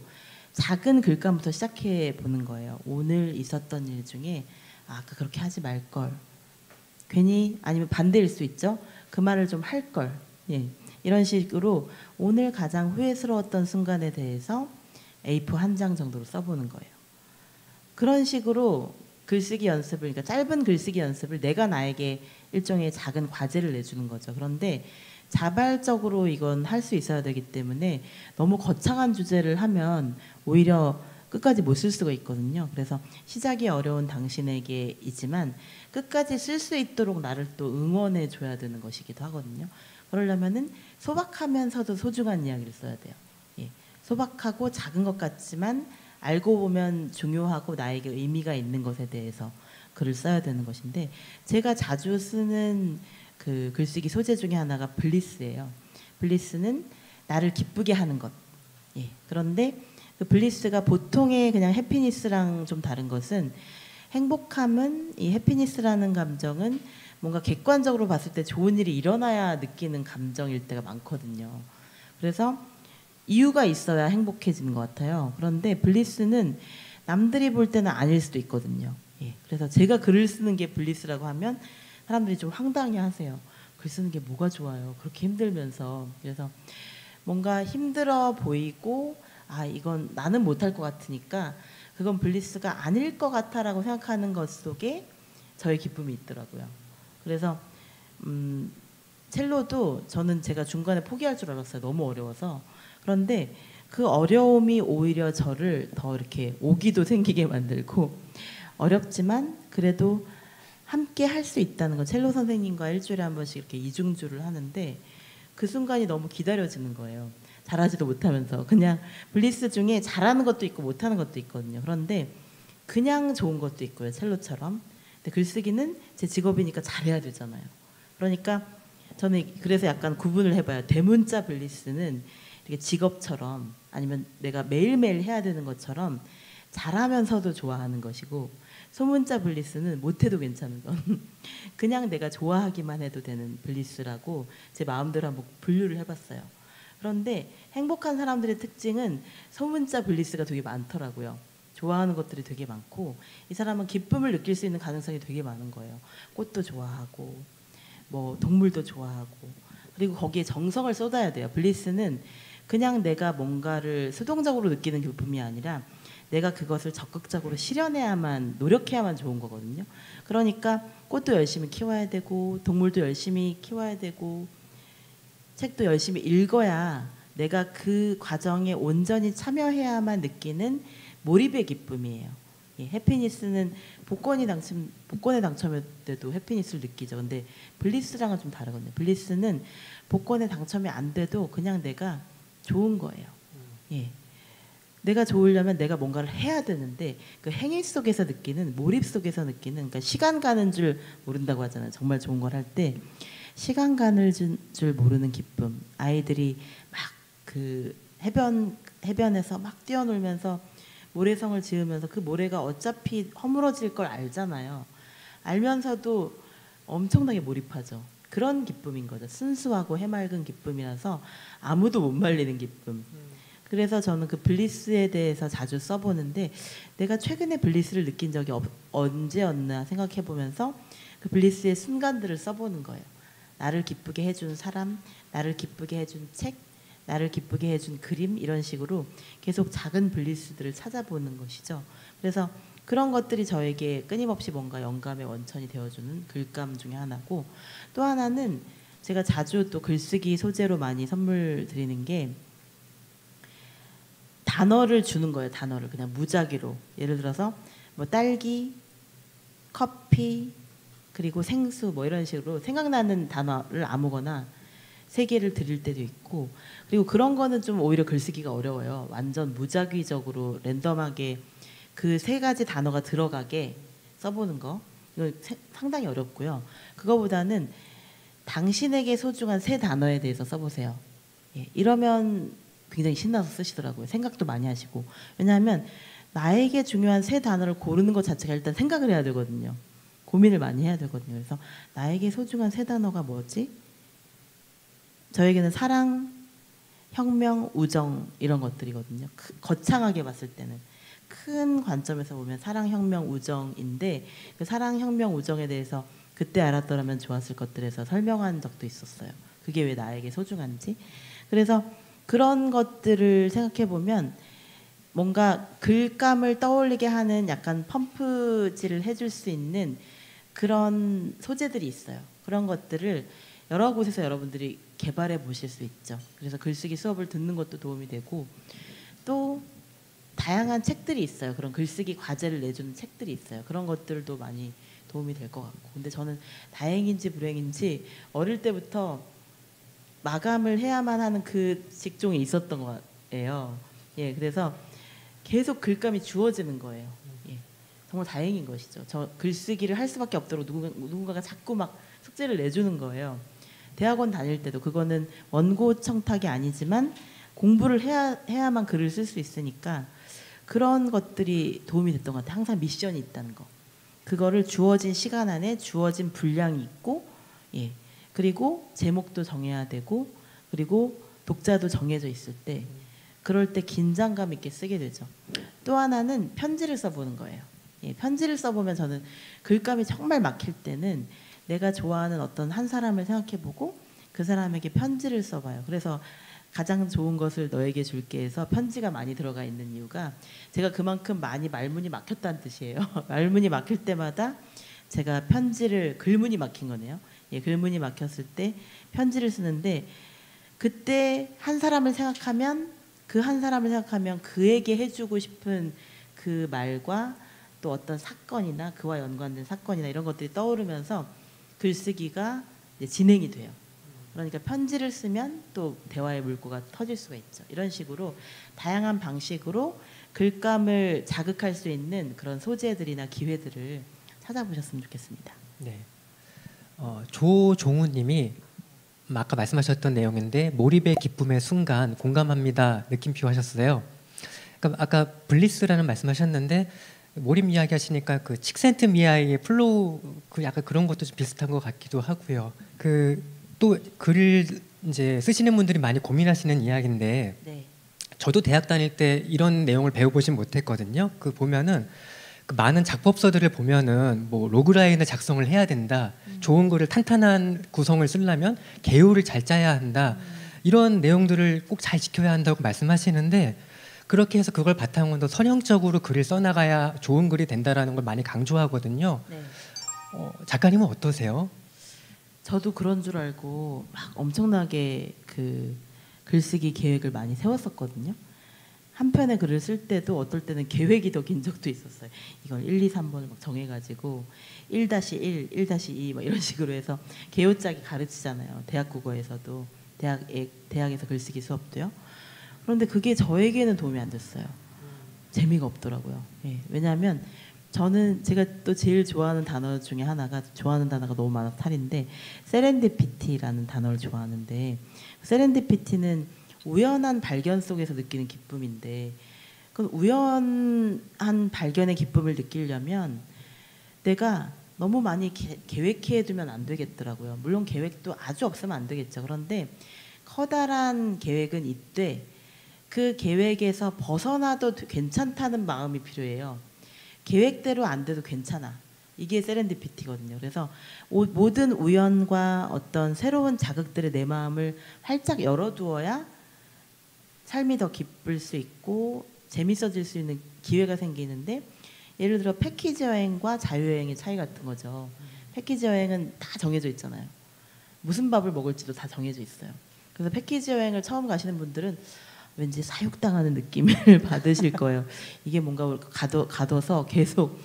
작은 글감부터 시작해 보는 거예요. 오늘 있었던 일 중에 아까 그렇게 하지 말걸. 괜히 아니면 반대일 수 있죠. 그 말을 좀 할걸. 예. 이런 식으로 오늘 가장 후회스러웠던 순간에 대해서 A4 한 장 정도로 써보는 거예요. 그런 식으로 글쓰기 연습을, 그러니까 짧은 글쓰기 연습을 내가 나에게 일종의 작은 과제를 내주는 거죠. 그런데 자발적으로 이건 할 수 있어야 되기 때문에 너무 거창한 주제를 하면 오히려 끝까지 못 쓸 수가 있거든요. 그래서 시작이 어려운 당신에게이지만 끝까지 쓸 수 있도록 나를 또 응원해 줘야 되는 것이기도 하거든요. 그러려면은 소박하면서도 소중한 이야기를 써야 돼요. 예. 소박하고 작은 것 같지만 알고 보면 중요하고 나에게 의미가 있는 것에 대해서 글을 써야 되는 것인데 제가 자주 쓰는 그 글쓰기 소재 중에 하나가 블리스예요. 블리스는 나를 기쁘게 하는 것. 예. 그런데 그 블리스가 보통의 그냥 해피니스랑 좀 다른 것은 행복함은 이 해피니스라는 감정은 뭔가 객관적으로 봤을 때 좋은 일이 일어나야 느끼는 감정일 때가 많거든요. 그래서 이유가 있어야 행복해지는 것 같아요. 그런데 블리스는 남들이 볼 때는 아닐 수도 있거든요. 예. 그래서 제가 글을 쓰는 게 블리스라고 하면 사람들이 좀 황당해 하세요. 글 쓰는 게 뭐가 좋아요. 그렇게 힘들면서. 그래서 뭔가 힘들어 보이고 이건 나는 못할 것 같으니까 그건 블리스가 아닐 것 같아라고 생각하는 것 속에 저의 기쁨이 있더라고요. 그래서 첼로도 저는 제가 중간에 포기할 줄 알았어요. 너무 어려워서. 그런데 그 어려움이 오히려 저를 더 이렇게 오기도 생기게 만들고 어렵지만 그래도 함께 할 수 있다는 거. 첼로 선생님과 일주일에 한 번씩 이렇게 이중주를 하는데 그 순간이 너무 기다려지는 거예요. 잘하지도 못하면서. 그냥 블리스 중에 잘하는 것도 있고 못하는 것도 있거든요. 그런데 그냥 좋은 것도 있고요. 첼로처럼. 근데 글쓰기는 제 직업이니까 잘해야 되잖아요. 그러니까 저는 그래서 약간 구분을 해봐요. 대문자 블리스는 이렇게 직업처럼 아니면 내가 매일매일 해야 되는 것처럼 잘하면서도 좋아하는 것이고 소문자 블리스는 못해도 괜찮은 건 그냥 내가 좋아하기만 해도 되는 블리스라고 제 마음대로 한번 분류를 해봤어요. 그런데 행복한 사람들의 특징은 소문자 블리스가 되게 많더라고요. 좋아하는 것들이 되게 많고 이 사람은 기쁨을 느낄 수 있는 가능성이 되게 많은 거예요. 꽃도 좋아하고 뭐 동물도 좋아하고 그리고 거기에 정성을 쏟아야 돼요. 블리스는 그냥 내가 뭔가를 수동적으로 느끼는 기쁨이 아니라 내가 그것을 적극적으로 실현해야만 노력해야만 좋은 거거든요. 그러니까 꽃도 열심히 키워야 되고 동물도 열심히 키워야 되고 책도 열심히 읽어야 내가 그 과정에 온전히 참여해야만 느끼는 몰입의 기쁨이에요. 예, 해피니스는 복권에 당첨할 때도 해피니스를 느끼죠. 근데 블리스랑은 좀 다르거든요. 블리스는 복권에 당첨이 안 돼도 그냥 내가 좋은 거예요. 예. 내가 좋으려면 내가 뭔가를 해야 되는데 그 행위 속에서 느끼는, 몰입 속에서 느끼는, 그러니까 시간 가는 줄 모른다고 하잖아요. 정말 좋은 걸 할 때 시간 가는 줄 모르는 기쁨. 아이들이 막 그 해변에서 막 뛰어놀면서 모래성을 지으면서 그 모래가 어차피 허물어질 걸 알잖아요. 알면서도 엄청나게 몰입하죠. 그런 기쁨인 거죠. 순수하고 해맑은 기쁨이라서 아무도 못 말리는 기쁨. 그래서 저는 그 블리스에 대해서 자주 써보는데 내가 최근에 블리스를 느낀 적이 언제였나 생각해보면서 그 블리스의 순간들을 써보는 거예요. 나를 기쁘게 해준 사람, 나를 기쁘게 해준 책, 나를 기쁘게 해준 그림, 이런 식으로 계속 작은 블리스들을 찾아보는 것이죠. 그래서 그런 것들이 저에게 끊임없이 뭔가 영감의 원천이 되어주는 글감 중에 하나고, 또 하나는 제가 자주 또 글쓰기 소재로 많이 선물 드리는 게 단어를 주는 거예요. 단어를 그냥 무작위로. 예를 들어서 뭐 딸기, 커피, 그리고 생수 뭐 이런 식으로 생각나는 단어를 아무거나 3개를 드릴 때도 있고, 그리고 그런 거는 좀 오히려 글쓰기가 어려워요. 완전 무작위적으로 랜덤하게 그 3가지 단어가 들어가게 써보는 거, 이거 상당히 어렵고요. 그거보다는 당신에게 소중한 3단어에 대해서 써보세요. 예, 이러면 굉장히 신나서 쓰시더라고요. 생각도 많이 하시고. 왜냐하면 나에게 중요한 3단어를 고르는 것 자체가 일단 생각을 해야 되거든요. 고민을 많이 해야 되거든요. 그래서 나에게 소중한 3단어가 뭐지? 저에게는 사랑, 혁명, 우정, 이런 것들이거든요. 거창하게 봤을 때는. 큰 관점에서 보면 사랑, 혁명, 우정인데 그 사랑, 혁명, 우정에 대해서 그때 알았더라면 좋았을 것들에서 설명한 적도 있었어요. 그게 왜 나에게 소중한지. 그래서 그런 것들을 생각해 보면 뭔가 글감을 떠올리게 하는 약간 펌프질을 해줄 수 있는 그런 소재들이 있어요. 그런 것들을 여러 곳에서 여러분들이 개발해 보실 수 있죠. 그래서 글쓰기 수업을 듣는 것도 도움이 되고, 또 다양한 책들이 있어요. 그런 글쓰기 과제를 내주는 책들이 있어요. 그런 것들도 많이 도움이 될 것 같고. 근데 저는 다행인지 불행인지 어릴 때부터 마감을 해야만 하는 그 직종이 있었던 거예요. 예, 그래서 계속 글감이 주어지는 거예요. 예, 정말 다행인 것이죠. 저 글쓰기를 할 수밖에 없도록 누군가가 자꾸 막 숙제를 내주는 거예요. 대학원 다닐 때도 그거는 원고 청탁이 아니지만 공부를 해야만 글을 쓸 수 있으니까 그런 것들이 도움이 됐던 것 같아요. 항상 미션이 있다는 거. 그거를 주어진 시간 안에 주어진 분량이 있고, 예, 그리고 제목도 정해야 되고, 그리고 독자도 정해져 있을 때 그럴 때 긴장감 있게 쓰게 되죠. 또 하나는 편지를 써보는 거예요. 예, 편지를 써보면 저는 글감이 정말 막힐 때는 내가 좋아하는 어떤 한 사람을 생각해보고 그 사람에게 편지를 써봐요. 그래서 가장 좋은 것을 너에게 줄게 해서 편지가 많이 들어가 있는 이유가 제가 그만큼 많이 말문이 막혔다는 뜻이에요. 말문이 막힐 때마다 제가 글문이 막힌 거네요. 예, 글문이 막혔을 때 편지를 쓰는데, 그때 한 사람을 생각하면 그에게 해주고 싶은 그 말과 또 어떤 사건이나 그와 연관된 사건이나 이런 것들이 떠오르면서 글쓰기가 이제 진행이 돼요. 그러니까 편지를 쓰면 또 대화의 물꼬가 터질 수가 있죠. 이런 식으로 다양한 방식으로 글감을 자극할 수 있는 그런 소재들이나 기회들을 찾아보셨으면 좋겠습니다. 네. 조종우님이 아까 말씀하셨던 내용인데 몰입의 기쁨의 순간 공감합니다 느낌표 하셨어요. 그러니까 아까 블리스라는 말씀하셨는데 몰입 이야기 하시니까 그 칙센트 미아이의 플로우 그 약간 그런 것도 좀 비슷한 것 같기도 하고요. 그 또 글을 이제 쓰시는 분들이 많이 고민하시는 이야기인데 네. 저도 대학 다닐 때 이런 내용을 배워보진 못했거든요. 그 보면은 그 많은 작법서들을 보면은 뭐 로그라인을 작성을 해야 된다. 좋은 글을 탄탄한 구성을 쓰려면 개요를 잘 짜야 한다. 이런 내용들을 꼭 잘 지켜야 한다고 말씀하시는데 그렇게 해서 그걸 바탕으로 선형적으로 글을 써나가야 좋은 글이 된다라는 걸 많이 강조하거든요. 네. 작가님은 어떠세요? 저도 그런 줄 알고 막 엄청나게 그 글쓰기 계획을 많이 세웠었거든요. 한 편의 글을 쓸 때도 어떨 때는 계획이 더 긴 적도 있었어요. 이걸 1, 2, 3번을 막 정해가지고 1-1, 1-2 막 이런 식으로 해서 개요짝이 가르치잖아요. 대학 국어에서도 대학에서 글쓰기 수업도요. 그런데 그게 저에게는 도움이 안 됐어요. 재미가 없더라고요. 예, 왜냐하면 제가 또 제일 좋아하는 단어 중에 하나가 좋아하는 단어가 너무 많아서 탈인데 세렌디피티라는 단어를 좋아하는데 세렌디피티는 우연한 발견 속에서 느끼는 기쁨인데 그 우연한 발견의 기쁨을 느끼려면 내가 너무 많이 계획해 두면 안 되겠더라고요. 물론 계획도 아주 없으면 안 되겠죠. 그런데 커다란 계획은 이때 그 계획에서 벗어나도 괜찮다는 마음이 필요해요. 계획대로 안 돼도 괜찮아. 이게 세렌디피티거든요. 그래서 모든 우연과 어떤 새로운 자극들에 내 마음을 활짝 열어두어야 삶이 더 기쁠 수 있고 재밌어질 수 있는 기회가 생기는데 예를 들어 패키지 여행과 자유여행의 차이 같은 거죠. 패키지 여행은 다 정해져 있잖아요. 무슨 밥을 먹을지도 다 정해져 있어요. 그래서 패키지 여행을 처음 가시는 분들은 왠지 사육당하는 느낌을 받으실 거예요. 이게 뭔가 가둬서 계속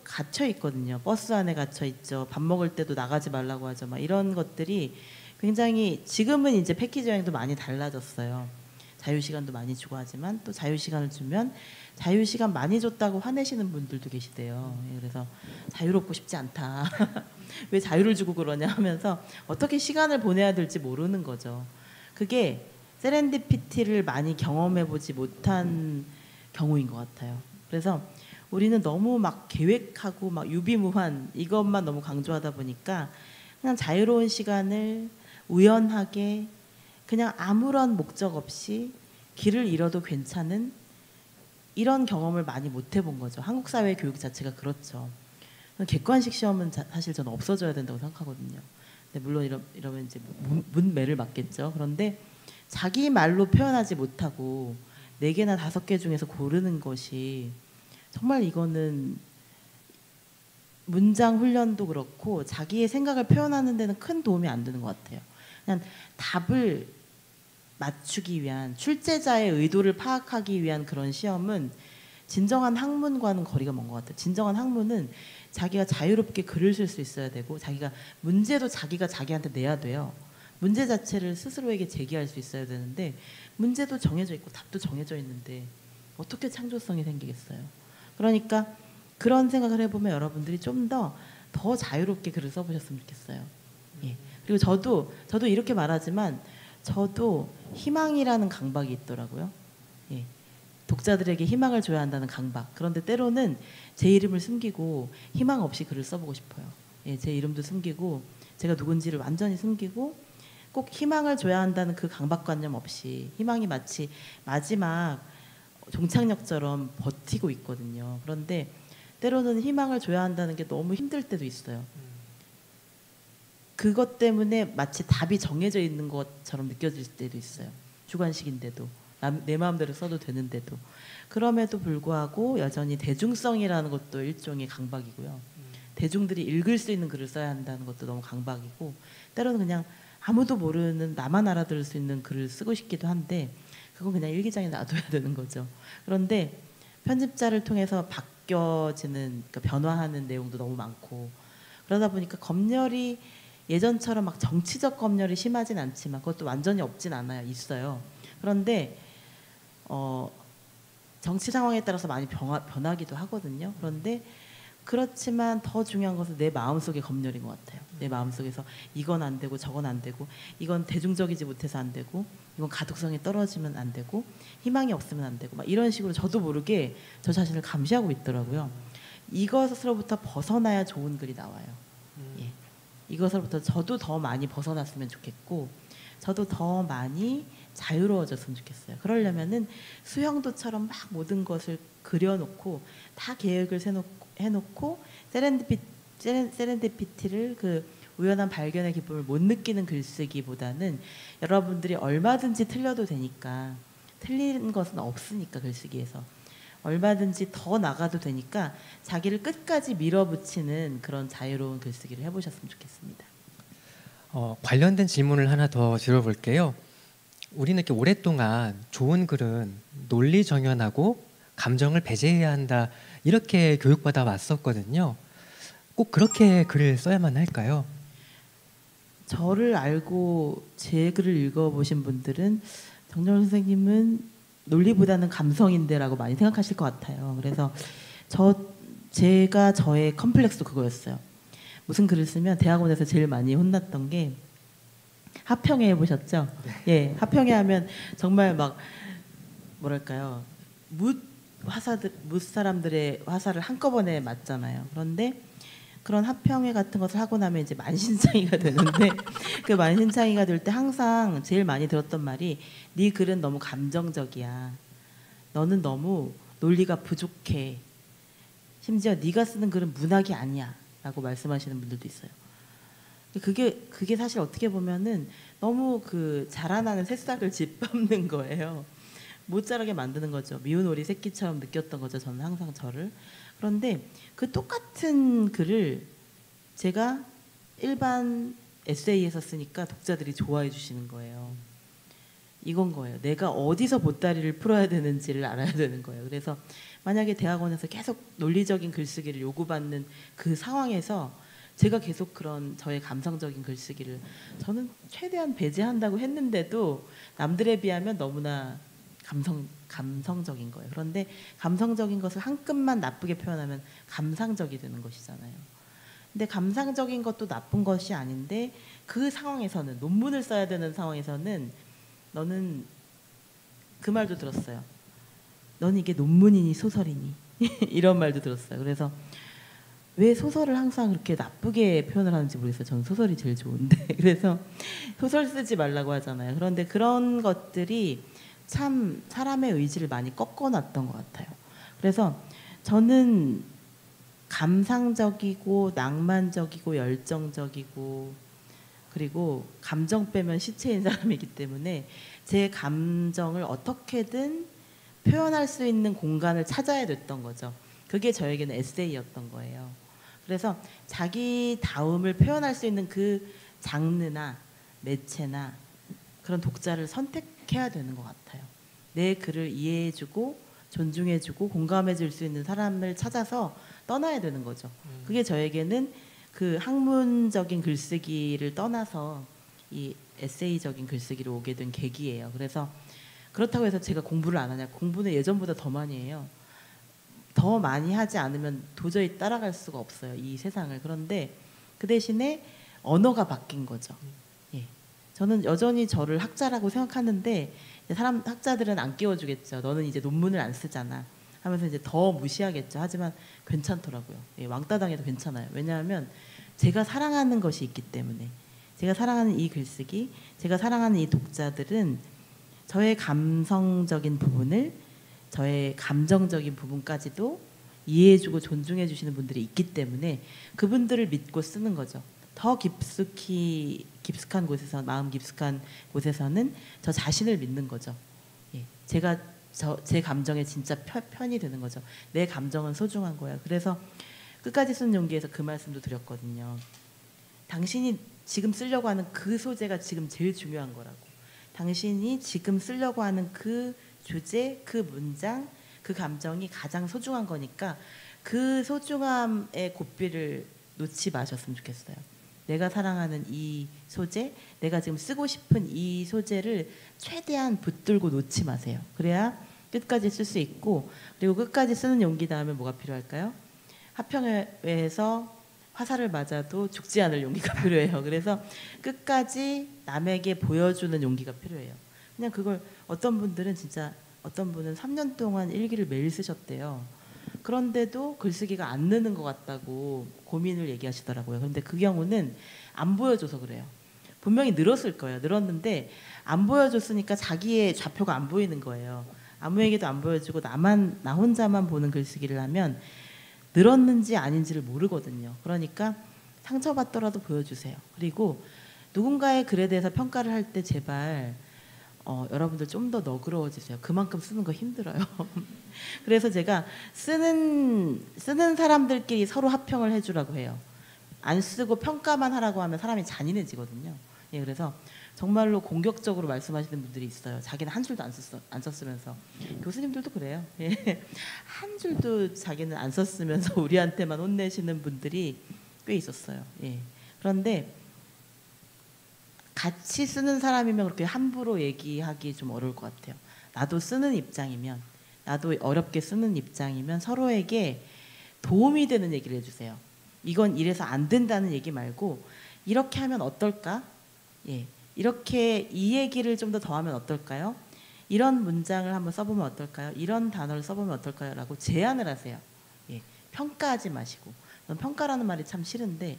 갇혀 있거든요. 버스 안에 갇혀 있죠. 밥 먹을 때도 나가지 말라고 하죠. 막 이런 것들이 굉장히 지금은 이제 패키지 여행도 많이 달라졌어요. 자유시간도 많이 주고 하지만 또 자유시간을 주면 자유시간 많이 줬다고 화내시는 분들도 계시대요. 그래서 자유롭고 싶지 않다. 왜 자유를 주고 그러냐 하면서 어떻게 시간을 보내야 될지 모르는 거죠. 그게 세렌디피티를 많이 경험해보지 못한 경우인 것 같아요. 그래서 우리는 너무 막 계획하고 막 유비무환 이것만 너무 강조하다 보니까 그냥 자유로운 시간을 우연하게 그냥 아무런 목적 없이 길을 잃어도 괜찮은 이런 경험을 많이 못 해본 거죠. 한국 사회 교육 자체가 그렇죠. 객관식 시험은 사실 저는 없어져야 된다고 생각하거든요. 근데 물론 이러면 이제 문매를 맞겠죠. 그런데 자기 말로 표현하지 못하고 4개나 5개 중에서 고르는 것이 정말 이거는 문장 훈련도 그렇고 자기의 생각을 표현하는 데는 큰 도움이 안 되는 것 같아요. 그냥 답을 맞추기 위한 출제자의 의도를 파악하기 위한 그런 시험은 진정한 학문과는 거리가 먼 것 같아요. 진정한 학문은 자기가 자유롭게 글을 쓸 수 있어야 되고 자기가 문제도 자기가 자기한테 내야 돼요. 문제 자체를 스스로에게 제기할 수 있어야 되는데 문제도 정해져 있고 답도 정해져 있는데 어떻게 창조성이 생기겠어요. 그러니까 그런 생각을 해보면 여러분들이 좀 더 자유롭게 글을 써보셨으면 좋겠어요. 예. 그리고 저도 이렇게 말하지만 저도 희망이라는 강박이 있더라고요. 예. 독자들에게 희망을 줘야 한다는 강박. 그런데 때로는 제 이름을 숨기고 희망 없이 글을 써보고 싶어요. 예. 제 이름도 숨기고 제가 누군지를 완전히 숨기고 꼭 희망을 줘야 한다는 그 강박관념 없이 희망이 마치 마지막 종착역처럼 버티고 있거든요. 그런데 때로는 희망을 줘야 한다는 게 너무 힘들 때도 있어요. 그것 때문에 마치 답이 정해져 있는 것처럼 느껴질 때도 있어요. 주관식인데도 내 마음대로 써도 되는데도 그럼에도 불구하고 여전히 대중성이라는 것도 일종의 강박이고요. 대중들이 읽을 수 있는 글을 써야 한다는 것도 너무 강박이고 때로는 그냥 아무도 모르는 나만 알아들을 수 있는 글을 쓰고 싶기도 한데 그건 그냥 일기장에 놔둬야 되는 거죠. 그런데 편집자를 통해서 바뀌어지는 그러니까 변화하는 내용도 너무 많고 그러다 보니까 검열이 예전처럼 막 정치적 검열이 심하진 않지만 그것도 완전히 없진 않아요. 있어요. 그런데 정치 상황에 따라서 많이 변하기도 하거든요. 그런데 그렇지만 더 중요한 것은 내 마음속의 검열인 것 같아요. 내 마음속에서 이건 안 되고 저건 안 되고 이건 대중적이지 못해서 안 되고 이건 가독성이 떨어지면 안 되고 희망이 없으면 안 되고 막 이런 식으로 저도 모르게 저 자신을 감시하고 있더라고요. 이것으로부터 벗어나야 좋은 글이 나와요. 예. 이것으로부터 저도 더 많이 벗어났으면 좋겠고 저도 더 많이 자유로워졌으면 좋겠어요. 그러려면은 수영도처럼 막 모든 것을 그려놓고 다 계획을 해놓고 세렌디피티를 그 우연한 발견의 기쁨을 못 느끼는 글쓰기보다는 여러분들이 얼마든지 틀려도 되니까 틀린 것은 없으니까 글쓰기에서 얼마든지 더 나가도 되니까 자기를 끝까지 밀어붙이는 그런 자유로운 글쓰기를 해보셨으면 좋겠습니다. 관련된 질문을 하나 더 드려볼게요. 우리는 이렇게 오랫동안 좋은 글은 논리 정연하고 감정을 배제해야 한다 이렇게 교육받아 왔었거든요. 꼭 그렇게 글을 써야만 할까요? 저를 알고 제 글을 읽어보신 분들은 정정원 선생님은 논리보다는 감성인데라고 많이 생각하실 것 같아요. 그래서 제가 저의 컴플렉스도 그거였어요. 무슨 글을 쓰면 대학원에서 제일 많이 혼났던 게 하평회 해보셨죠? 예, 하평회 하면 정말 막 뭐랄까요, 묻 사람들의 화살을 한꺼번에 맞잖아요. 그런데 그런 합평회 같은 것을 하고 나면 이제 만신창이가 되는데 그 만신창이가 될 때 항상 제일 많이 들었던 말이 네 글은 너무 감정적이야. 너는 너무 논리가 부족해. 심지어 네가 쓰는 글은 문학이 아니야. 라고 말씀하시는 분들도 있어요. 그게 사실 어떻게 보면은 너무 그 자라나는 새싹을 짓밟는 거예요. 못 자라게 만드는 거죠. 미운 오리 새끼처럼 느꼈던 거죠. 저는 항상 저를. 그런데 그 똑같은 글을 제가 일반 에세이에서 쓰니까 독자들이 좋아해 주시는 거예요. 이건 거예요. 내가 어디서 보따리를 풀어야 되는지를 알아야 되는 거예요. 그래서 만약에 대학원에서 계속 논리적인 글쓰기를 요구받는 그 상황에서 제가 계속 그런 저의 감성적인 글쓰기를 저는 최대한 배제한다고 했는데도 남들에 비하면 너무나 감성적인 거예요. 그런데 감성적인 것을 한 끗만 나쁘게 표현하면 감상적이 되는 것이잖아요. 근데 감상적인 것도 나쁜 것이 아닌데 그 상황에서는 논문을 써야 되는 상황에서는 너는 그 말도 들었어요. 넌 이게 논문이니 소설이니 이런 말도 들었어요. 그래서 왜 소설을 항상 그렇게 나쁘게 표현을 하는지 모르겠어요. 저는 소설이 제일 좋은데 그래서 소설 쓰지 말라고 하잖아요. 그런데 그런 것들이 참 사람의 의지를 많이 꺾어놨던 것 같아요. 그래서 저는 감상적이고 낭만적이고 열정적이고 그리고 감정 빼면 시체인 사람이기 때문에 제 감정을 어떻게든 표현할 수 있는 공간을 찾아야 됐던 거죠. 그게 저에게는 에세이였던 거예요. 그래서 자기 다움을 표현할 수 있는 그 장르나 매체나 그런 독자를 선택해야 되는 것 같아요. 내 글을 이해해주고 존중해주고 공감해줄 수 있는 사람을 찾아서 떠나야 되는 거죠. 그게 저에게는 그 학문적인 글쓰기를 떠나서 이 에세이적인 글쓰기로 오게 된 계기예요. 그래서 그렇다고 해서 제가 공부를 안 하냐? 공부는 예전보다 더 많이 해요. 더 많이 하지 않으면 도저히 따라갈 수가 없어요. 이 세상을. 그런데 그 대신에 언어가 바뀐 거죠. 예. 저는 여전히 저를 학자라고 생각하는데 학자들은 안 끼워주겠죠. 너는 이제 논문을 안 쓰잖아. 하면서 이제 더 무시하겠죠. 하지만 괜찮더라고요. 예, 왕따 당해도 괜찮아요. 왜냐하면 제가 사랑하는 것이 있기 때문에 제가 사랑하는 이 글쓰기, 제가 사랑하는 이 독자들은 저의 감성적인 부분을 저의 감정적인 부분까지도 이해해주고 존중해주시는 분들이 있기 때문에 그분들을 믿고 쓰는 거죠. 더 깊숙한 곳에서 마음 깊숙한 곳에서는 저 자신을 믿는 거죠. 예, 제가 제 감정에 진짜 편이 되는 거죠. 내 감정은 소중한 거야. 그래서 끝까지 쓰는 용기에서 그 말씀도 드렸거든요. 당신이 지금 쓰려고 하는 그 소재가 지금 제일 중요한 거라고. 당신이 지금 쓰려고 하는 그 주제, 그 문장, 그 감정이 가장 소중한 거니까 그 소중함의 고삐를 놓지 마셨으면 좋겠어요. 내가 사랑하는 이 소재, 내가 지금 쓰고 싶은 이 소재를 최대한 붙들고 놓지 마세요. 그래야 끝까지 쓸 수 있고, 그리고 끝까지 쓰는 용기 다음에 뭐가 필요할까요? 하평회에서 화살을 맞아도 죽지 않을 용기가 필요해요. 그래서 끝까지 남에게 보여주는 용기가 필요해요. 그냥 그걸 어떤 분들은 진짜 어떤 분은 3년 동안 일기를 매일 쓰셨대요. 그런데도 글쓰기가 안 느는 것 같다고 고민을 얘기하시더라고요. 그런데 그 경우는 안 보여줘서 그래요. 분명히 늘었을 거예요. 늘었는데 안 보여줬으니까 자기의 좌표가 안 보이는 거예요. 아무에게도 안 보여주고 나 혼자만 보는 글쓰기를 하면 늘었는지 아닌지를 모르거든요. 그러니까 상처받더라도 보여주세요. 그리고 누군가의 글에 대해서 평가를 할 때 제발 여러분들 좀 더 너그러워지세요. 그만큼 쓰는 거 힘들어요. 그래서 제가 쓰는 사람들끼리 서로 합평을 해주라고 해요. 안 쓰고 평가만 하라고 하면 사람이 잔인해지거든요. 예, 그래서 정말로 공격적으로 말씀하시는 분들이 있어요. 자기는 한 줄도 안 썼으면서. 교수님들도 그래요. 예. 한 줄도 자기는 안 썼으면서 우리한테만 혼내시는 분들이 꽤 있었어요. 예. 그런데 같이 쓰는 사람이면 그렇게 함부로 얘기하기 좀 어려울 것 같아요. 나도 쓰는 입장이면, 나도 어렵게 쓰는 입장이면 서로에게 도움이 되는 얘기를 해주세요. 이건 이래서 안 된다는 얘기 말고 이렇게 하면 어떨까? 예. 이렇게 이 얘기를 좀 더 더하면 어떨까요? 이런 문장을 한번 써보면 어떨까요? 이런 단어를 써보면 어떨까요? 라고 제안을 하세요. 예. 평가하지 마시고. 저는 평가라는 말이 참 싫은데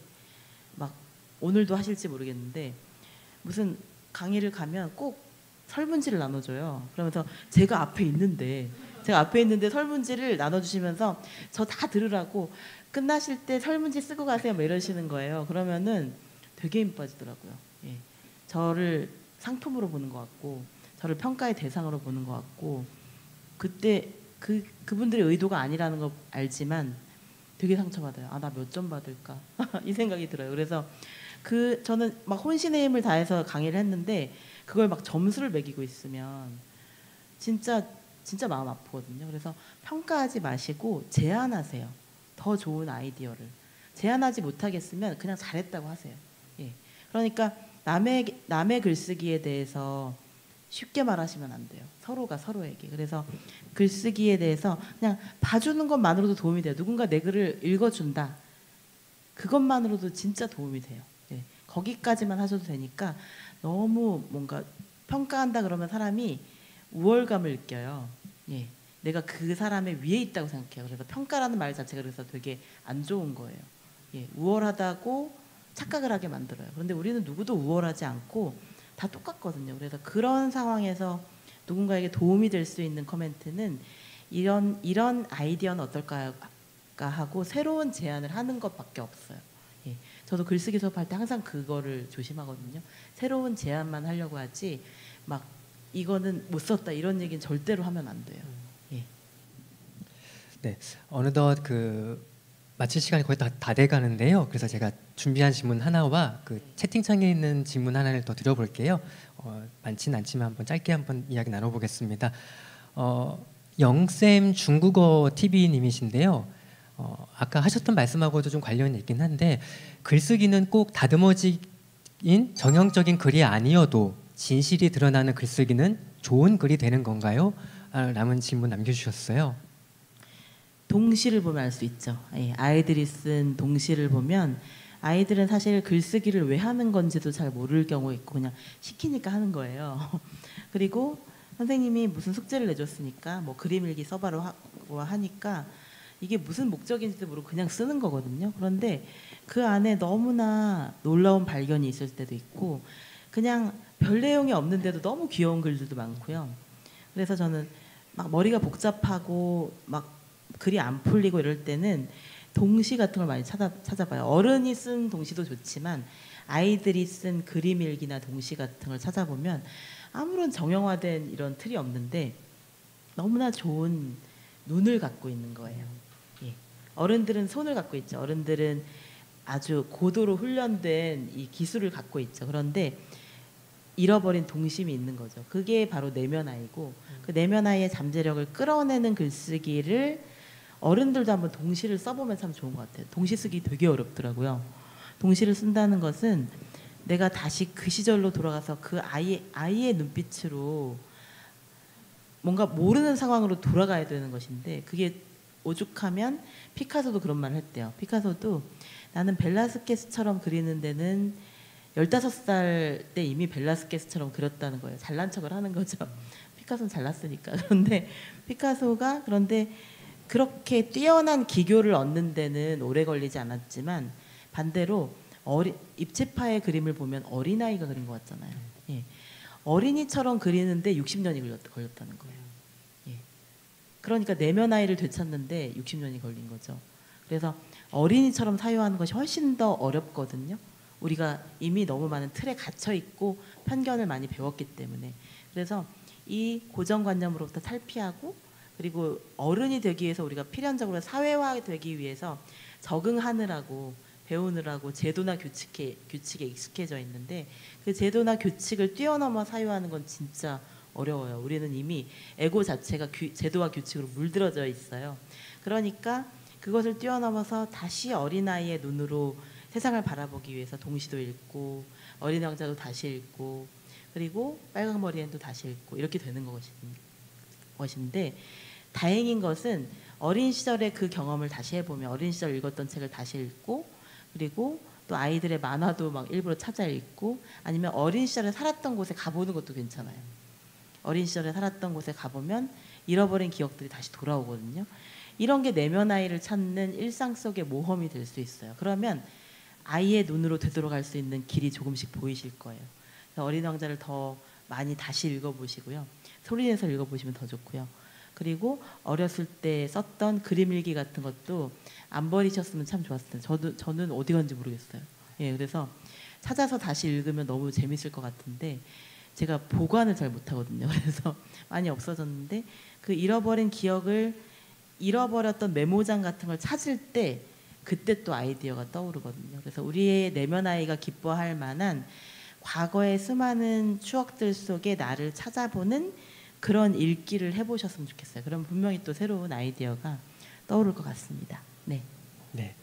막 오늘도 하실지 모르겠는데 무슨 강의를 가면 꼭 설문지를 나눠줘요. 그러면서 제가 앞에 있는데 설문지를 나눠주시면서 저 다 들으라고 끝나실 때 설문지 쓰고 가세요. 뭐 이러시는 거예요. 그러면은 되게 힘 빠지더라고요. 예. 저를 상품으로 보는 것 같고 저를 평가의 대상으로 보는 것 같고 그때 그분들의 의도가 아니라는 거 알지만 되게 상처받아요. 아, 나 몇 점 받을까? 이 생각이 들어요. 그래서 저는 막 혼신의 힘을 다해서 강의를 했는데 그걸 막 점수를 매기고 있으면 진짜 마음 아프거든요. 그래서 평가하지 마시고 제안하세요. 더 좋은 아이디어를. 제안하지 못하겠으면 그냥 잘했다고 하세요. 예. 그러니까 남의 글쓰기에 대해서 쉽게 말하시면 안 돼요. 서로가 서로에게. 그래서 글쓰기에 대해서 그냥 봐주는 것만으로도 도움이 돼요. 누군가 내 글을 읽어준다. 그것만으로도 진짜 도움이 돼요. 예. 거기까지만 하셔도 되니까 너무 뭔가 평가한다 그러면 사람이 우월감을 느껴요. 예. 내가 그 사람의 위에 있다고 생각해요. 그래서 평가라는 말 자체가 그래서 되게 안 좋은 거예요. 예. 우월하다고 착각을 하게 만들어요. 그런데 우리는 누구도 우월하지 않고 다 똑같거든요. 그래서 그런 상황에서 누군가에게 도움이 될 수 있는 코멘트는 이런 아이디어는 어떨까 하고 새로운 제안을 하는 것밖에 없어요. 예. 저도 글쓰기 수업할 때 항상 그거를 조심하거든요. 새로운 제안만 하려고 하지 막 이거는 못 썼다 이런 얘기는 절대로 하면 안 돼요. 예. 네, 어느덧 마칠 시간이 거의 다 돼가는데요. 그래서 제가 준비한 질문 하나와 채팅창에 있는 질문 하나를 더 드려볼게요. 많지는 않지만 한번 짧게 한번 이야기 나눠보겠습니다. 영쌤 중국어 TV님이신데요. 아까 하셨던 말씀하고도 좀 관련이 있긴 한데 글쓰기는 꼭 다듬어진 정형적인 글이 아니어도 진실이 드러나는 글쓰기는 좋은 글이 되는 건가요? 라는 질문 남겨주셨어요. 동시를 보면 알 수 있죠. 예, 아이들이 쓴 동시를 보면 아이들은 사실 글쓰기를 왜 하는 건지도 잘 모를 경우 있고 그냥 시키니까 하는 거예요. 그리고 선생님이 무슨 숙제를 내줬으니까 뭐 그림 일기 써봐라 하니까 이게 무슨 목적인지도 모르고 그냥 쓰는 거거든요. 그런데 그 안에 너무나 놀라운 발견이 있을 때도 있고 그냥 별 내용이 없는데도 너무 귀여운 글들도 많고요. 그래서 저는 막 머리가 복잡하고 막 글이 안 풀리고 이럴 때는 동시 같은 걸 많이 찾아봐요. 어른이 쓴 동시도 좋지만 아이들이 쓴 그림 일기나 동시 같은 걸 찾아보면 아무런 정형화된 이런 틀이 없는데 너무나 좋은 눈을 갖고 있는 거예요. 예. 어른들은 손을 갖고 있죠. 어른들은 아주 고도로 훈련된 이 기술을 갖고 있죠. 그런데 잃어버린 동심이 있는 거죠. 그게 바로 내면아이고 그 내면아이의 잠재력을 끌어내는 글쓰기를 어른들도 한번 동시를 써보면 참 좋은 것 같아요. 동시 쓰기 되게 어렵더라고요. 동시를 쓴다는 것은 내가 다시 그 시절로 돌아가서 그 아이의 눈빛으로 뭔가 모르는 상황으로 돌아가야 되는 것인데 그게 오죽하면 피카소도 그런 말을 했대요. 피카소도 나는 벨라스케스처럼 그리는 데는 15살 때 이미 벨라스케스처럼 그렸다는 거예요. 잘난 척을 하는 거죠. 피카소는 잘났으니까. 그런데 피카소가 그렇게 뛰어난 기교를 얻는 데는 오래 걸리지 않았지만 반대로 입체파의 그림을 보면 어린아이가 그린 것 같잖아요. 예. 어린이처럼 그리는데 60년이 걸렸다는 거예요. 예. 그러니까 내면아이를 되찾는데 60년이 걸린 거죠. 그래서 어린이처럼 사유하는 것이 훨씬 더 어렵거든요. 우리가 이미 너무 많은 틀에 갇혀 있고 편견을 많이 배웠기 때문에. 그래서 이 고정관념으로부터 탈피하고 그리고 어른이 되기 위해서 우리가 필연적으로 사회화되기 위해서 적응하느라고 배우느라고 제도나 규칙에 익숙해져 있는데 그 제도나 규칙을 뛰어넘어 사유하는 건 진짜 어려워요. 우리는 이미 에고 자체가 제도와 규칙으로 물들어져 있어요. 그러니까 그것을 뛰어넘어서 다시 어린아이의 눈으로 세상을 바라보기 위해서 동시도 읽고 어린 왕자도 다시 읽고 그리고 빨강머리엔도 다시 읽고 이렇게 되는 것인데 다행인 것은 어린 시절의 그 경험을 다시 해보면 어린 시절 읽었던 책을 다시 읽고 그리고 또 아이들의 만화도 막 일부러 찾아 읽고 아니면 어린 시절에 살았던 곳에 가보는 것도 괜찮아요. 어린 시절에 살았던 곳에 가보면 잃어버린 기억들이 다시 돌아오거든요. 이런 게 내면 아이를 찾는 일상 속의 모험이 될 수 있어요. 그러면 아이의 눈으로 되돌아갈 수 있는 길이 조금씩 보이실 거예요. 어린 왕자를 더 많이 다시 읽어보시고요. 소리내서 읽어보시면 더 좋고요. 그리고 어렸을 때 썼던 그림 일기 같은 것도 안 버리셨으면 참 좋았을 텐데 저는 어디 간지 모르겠어요. 예, 그래서 찾아서 다시 읽으면 너무 재밌을 것 같은데 제가 보관을 잘 못하거든요. 그래서 많이 없어졌는데 그 잃어버린 기억을 잃어버렸던 메모장 같은 걸 찾을 때 그때 또 아이디어가 떠오르거든요. 그래서 우리의 내면 아이가 기뻐할 만한 과거의 수많은 추억들 속에 나를 찾아보는 그런 읽기를 해보셨으면 좋겠어요. 그럼 분명히 또 새로운 아이디어가 떠오를 것 같습니다. 네. 네.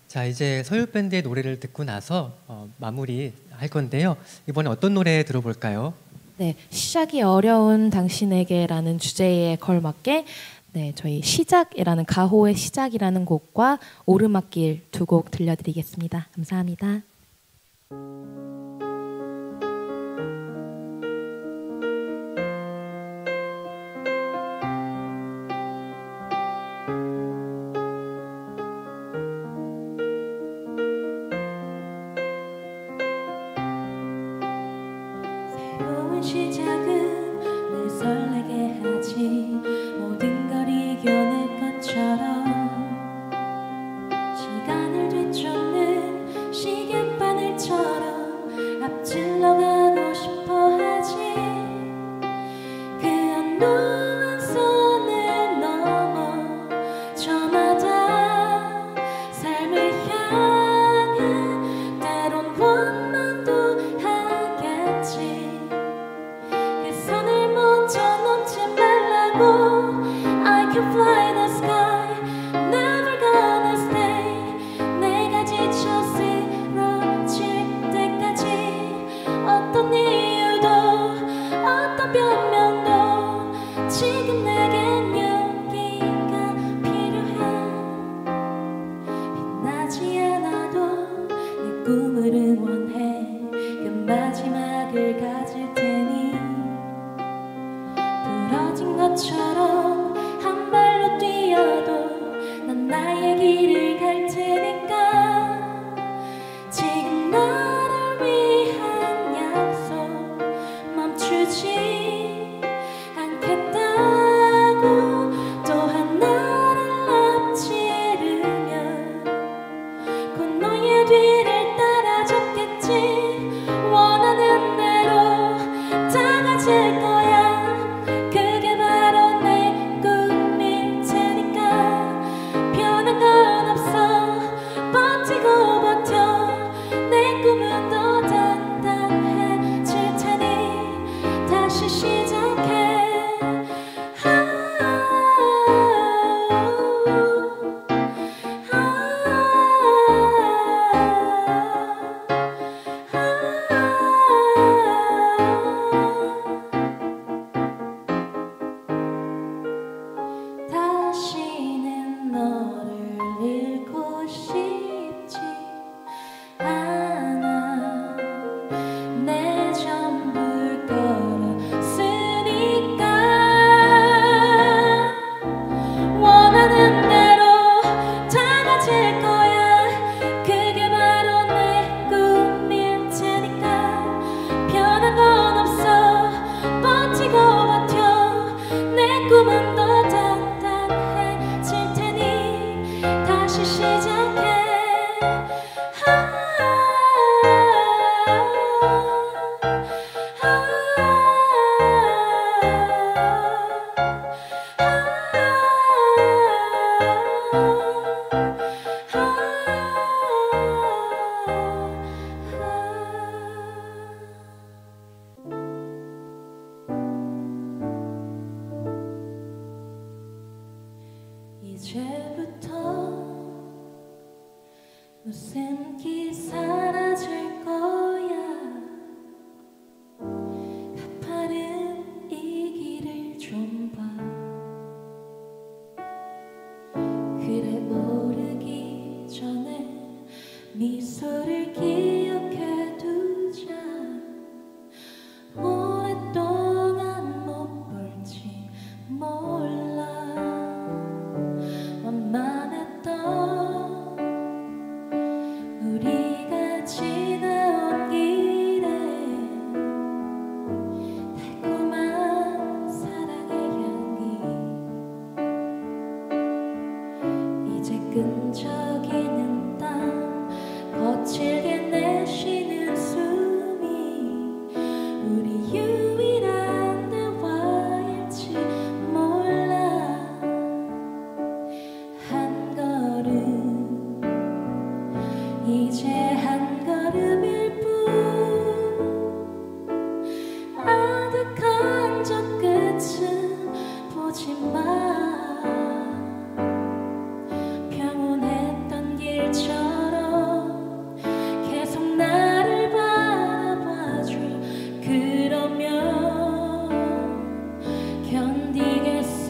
자, 이제 서울밴드의 노래를 듣고 나서 마무리 할 건데요. 이번에 어떤 노래 들어볼까요? 네, 시작이 어려운 당신에게라는 주제에 걸맞게 네, 저희 시작이라는 가호의 시작이라는 곡과 오르막길 두 곡 들려드리겠습니다. 감사합니다. 새로운 시작은 늘 설레게 하지 모든 걸 이겨낼 것처럼 시간을 뒤쫓는 시계바늘처럼 앞질러 가고 싶어 하지 그 한동안 손을 넘어 저마다 삶을 향해 때론 원망도 하겠지 그 선을 먼저 넘지 말라고 I can fly the sky never gonna stay 내가 지쳐 쓰러질 때까지 어떤 이유도 어떤 변명도 지금 내겐 여기가 필요해 빛나지 않아도 내 꿈을 응원해 그 마지막을 가질 테니 부러진 것처럼 한 발로 뛰어도 난 나의 길을 갈 테니까 지금 나를 위한 약속 멈추지 않겠다고 또한 나를 앞지르면 곧 너의 뒤를 따라잡겠지 원하는 대로 다가질 거야 그게 바로 내 꿈일 테니까 변한 건 없어 버티고 버텨 내 꿈은 더 단단해질 테니 다시 시작해 다시는 너를 잃고 싶지 않아 내 전부를 걸어 웃음기 사라질 거야. 가파른 이 길을 좀 봐. 그래 오르기 전에 미소를 기억해 두자. 오랫동안 못 볼지 몰라. 원만했던 우리가 지나온 길에 달콤한 사랑의 향기. 이제 끈적이는 땀 거칠게 내쉬는 숨이 우리 유일한 대화일지 몰라. 한 걸음 이제 한 걸음일 뿐. 아득한 저 끝은 보지 마. 평온했던 길처럼 계속 나를 바라봐줘. 그러면 견디겠어.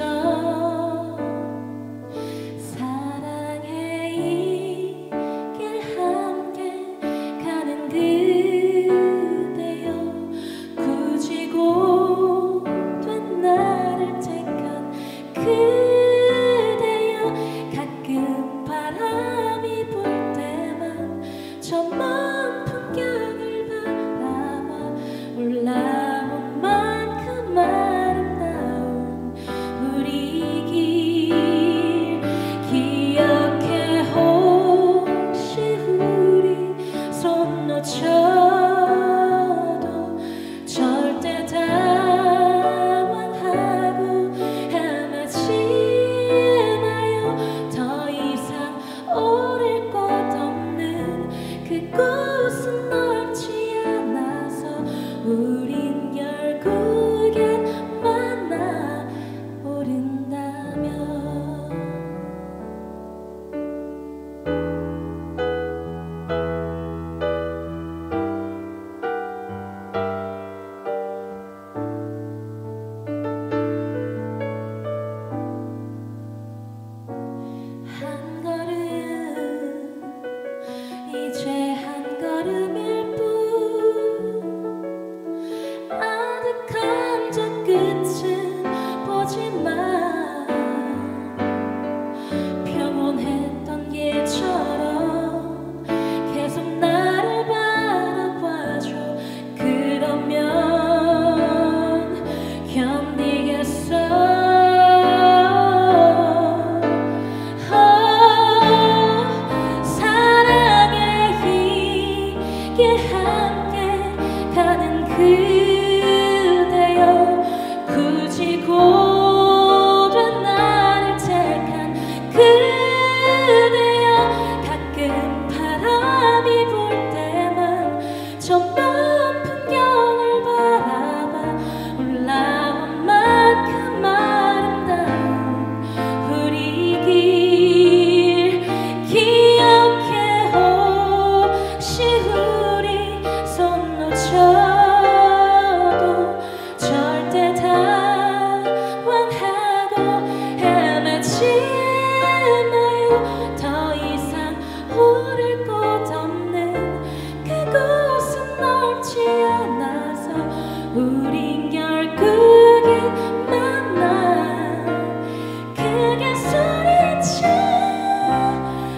사랑의 이 길 함께 가는 그대여. 굳이 고된 나를 택한 그대여. 가끔 바람이 불 때만 저 먼 풍경을 바라봐. 올라온 만큼 아름다운 우리 길 기억해. 혹시 우리 손 놓쳐도 절대 당황하고 헤매지 마요. 더 이상 오를 것 없는 그곳은 넓지 않아서 우린 결국엔 만나 오른다면. 한 걸음 이제 한 걸음일 뿐. 아득한 저 끝은 보지 마. 평온했던 길처럼 계속 나를 바라봐줘. 그러면 견디겠어. 사랑의 이 길 함께 가는 그대여. 굳이 고된 나를 택한 그대여. 가끔 바람이 불 때만 저 먼 풍경을 바라봐. 올라온 만큼 아름다운 우리 길 기억해. 혹시 우리 손 놓쳐도 절대 당황하고 헤매지 마요. 더 이상 오를 것 없는 그곳은 넓지 않아서 우린 결국엔 만나. 크게 소리쳐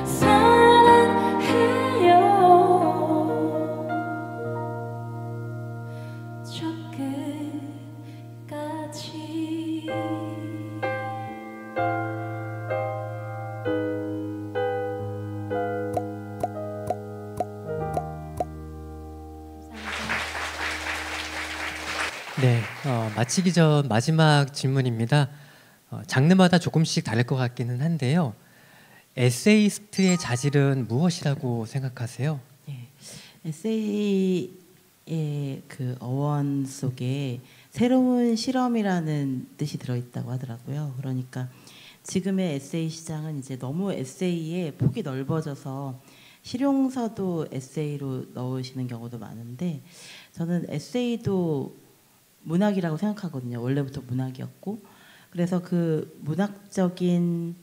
사랑해요. 저 끝까지. 네, 마치기 전 마지막 질문입니다. 장르마다 조금씩 다를 것 같기는 한데요. 에세이스트의 자질은 무엇이라고 생각하세요? 예, 에세이의 그 어원 속에 새로운 실험이라는 뜻이 들어있다고 하더라고요. 그러니까 지금의 에세이 시장은 이제 너무 에세이의 폭이 넓어져서 실용서도 에세이로 넣으시는 경우도 많은데 저는 에세이도 문학이라고 생각하거든요. 원래부터 문학이었고 그래서 그 문학적인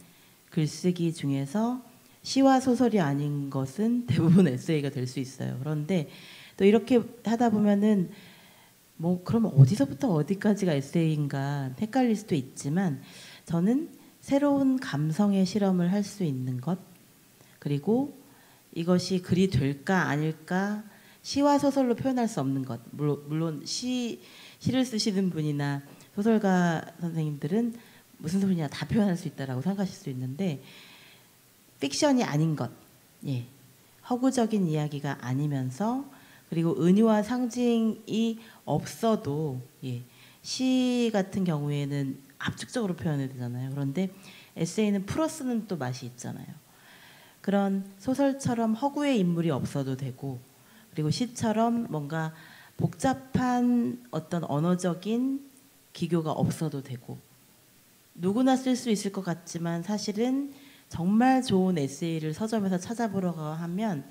글쓰기 중에서 시와 소설이 아닌 것은 대부분 에세이가 될 수 있어요. 그런데 또 이렇게 하다 보면은 뭐 그러면 어디서부터 어디까지가 에세이인가 헷갈릴 수도 있지만 저는 새로운 감성의 실험을 할 수 있는 것 그리고 이것이 글이 될까 아닐까 시와 소설로 표현할 수 없는 것 물론 시를 쓰시는 분이나 소설가 선생님들은 무슨 소리냐 다 표현할 수 있다라고 생각하실 수 있는데 픽션이 아닌 것 예. 허구적인 이야기가 아니면서 그리고 은유와 상징이 없어도 예. 시 같은 경우에는 압축적으로 표현해야 되잖아요. 그런데 에세이는 풀어쓰는 또 맛이 있잖아요. 그런 소설처럼 허구의 인물이 없어도 되고 그리고 시처럼 뭔가 복잡한 어떤 언어적인 기교가 없어도 되고 누구나 쓸 수 있을 것 같지만 사실은 정말 좋은 에세이를 서점에서 찾아보려고 하면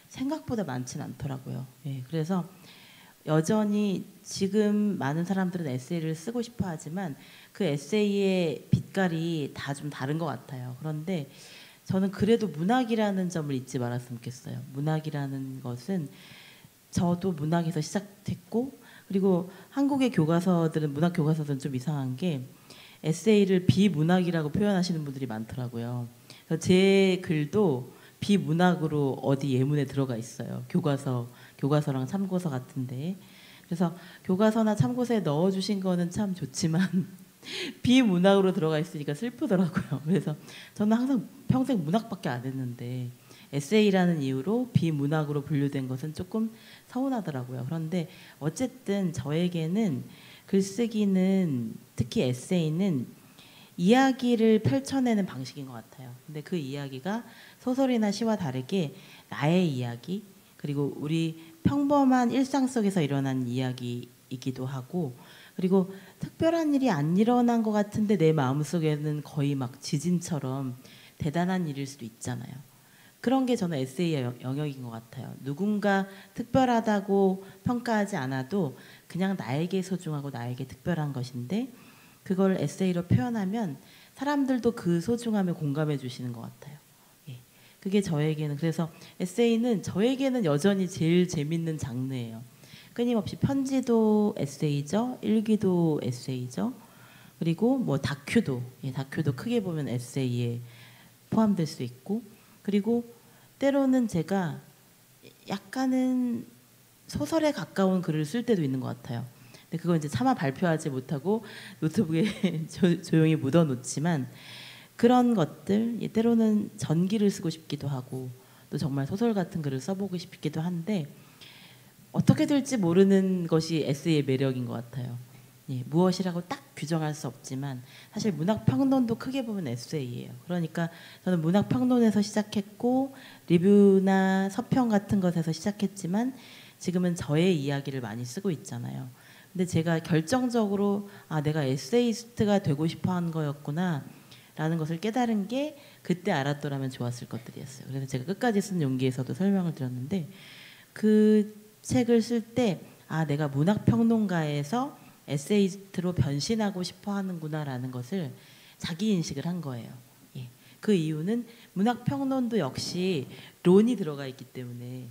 생각보다 많지는 않더라고요. 예, 그래서 여전히 지금 많은 사람들은 에세이를 쓰고 싶어 하지만 그 에세이의 빛깔이 다 좀 다른 것 같아요. 그런데 저는 그래도 문학이라는 점을 잊지 말았으면 좋겠어요. 문학이라는 것은 저도 문학에서 시작했고 그리고 한국의 교과서들은 문학 교과서들은 좀 이상한 게 에세이를 비문학이라고 표현하시는 분들이 많더라고요. 그래서 제 글도 비문학으로 어디 예문에 들어가 있어요. 교과서랑 참고서 같은데. 그래서 교과서나 참고서에 넣어주신 거는 참 좋지만 비문학으로 들어가 있으니까 슬프더라고요. 그래서 저는 항상 평생 문학밖에 안 했는데 에세이라는 이유로 비문학으로 분류된 것은 조금 서운하더라고요. 그런데 어쨌든 저에게는 글쓰기는 특히 에세이는 이야기를 펼쳐내는 방식인 것 같아요. 근데 그 이야기가 소설이나 시와 다르게 나의 이야기 그리고 우리 평범한 일상 속에서 일어난 이야기이기도 하고 그리고 특별한 일이 안 일어난 것 같은데 내 마음속에는 거의 막 지진처럼 대단한 일일 수도 있잖아요. 그런 게 저는 에세이의 영역인 것 같아요. 누군가 특별하다고 평가하지 않아도 그냥 나에게 소중하고 나에게 특별한 것인데 그걸 에세이로 표현하면 사람들도 그 소중함에 공감해 주시는 것 같아요. 예. 그게 저에게는 그래서 에세이는 저에게는 여전히 제일 재밌는 장르예요. 끊임없이 편지도 에세이죠. 일기도 에세이죠. 그리고 뭐 다큐도 크게 보면 에세이에 포함될 수 있고 그리고 때로는 제가 약간은 소설에 가까운 글을 쓸 때도 있는 것 같아요. 근데 그건 이제 차마 발표하지 못하고 노트북에 조용히 묻어놓지만 그런 것들 때로는 전기를 쓰고 싶기도 하고 또 정말 소설 같은 글을 써보고 싶기도 한데 어떻게 될지 모르는 것이 에세이의 매력인 것 같아요. 예, 무엇이라고 딱 규정할 수 없지만 사실 문학평론도 크게 보면 에세이예요. 그러니까 저는 문학평론에서 시작했고 리뷰나 서평 같은 것에서 시작했지만 지금은 저의 이야기를 많이 쓰고 있잖아요. 근데 제가 결정적으로 내가 에세이스트가 되고 싶어 한 거였구나 라는 것을 깨달은 게 그때 알았더라면 좋았을 것들이었어요. 그래서 제가 끝까지 쓴 용기에서도 설명을 드렸는데 그 책을 쓸 때 내가 문학평론가에서 에세이스트로 변신하고 싶어 하는구나라는 것을 자기 인식을 한 거예요. 예. 그 이유는 문학평론도 역시 론이 들어가 있기 때문에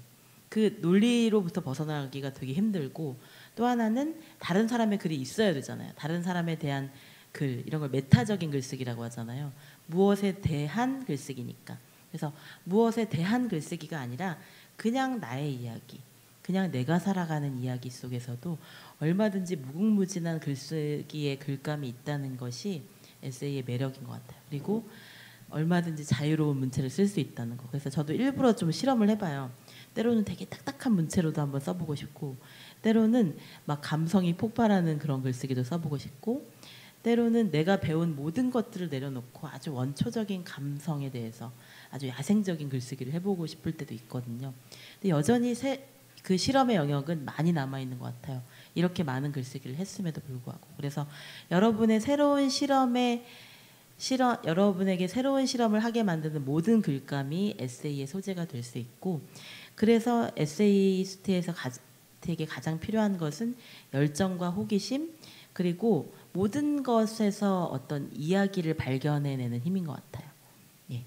그 논리로부터 벗어나기가 되게 힘들고 또 하나는 다른 사람의 글이 있어야 되잖아요. 다른 사람에 대한 글 이런 걸 메타적인 글쓰기라고 하잖아요. 무엇에 대한 글쓰기니까. 그래서 무엇에 대한 글쓰기가 아니라 그냥 나의 이야기 그냥 내가 살아가는 이야기 속에서도 얼마든지 무궁무진한 글쓰기의 글감이 있다는 것이 에세이의 매력인 것 같아요. 그리고 얼마든지 자유로운 문체를 쓸 수 있다는 거. 그래서 저도 일부러 좀 실험을 해봐요. 때로는 되게 딱딱한 문체로도 한번 써보고 싶고 때로는 막 감성이 폭발하는 그런 글쓰기도 써보고 싶고 때로는 내가 배운 모든 것들을 내려놓고 아주 원초적인 감성에 대해서 아주 야생적인 글쓰기를 해보고 싶을 때도 있거든요. 근데 여전히 그 실험의 영역은 많이 남아있는 것 같아요. 이렇게 많은 글쓰기를 했음에도 불구하고. 그래서 여러분의 새로운 실험의 여러분에게 새로운 실험을 하게 만드는 모든 글감이 에세이의 소재가 될 수 있고, 그래서 에세이스트에서 되게 가장 필요한 것은 열정과 호기심, 그리고 모든 것에서 어떤 이야기를 발견해내는 힘인 것 같아요. 예.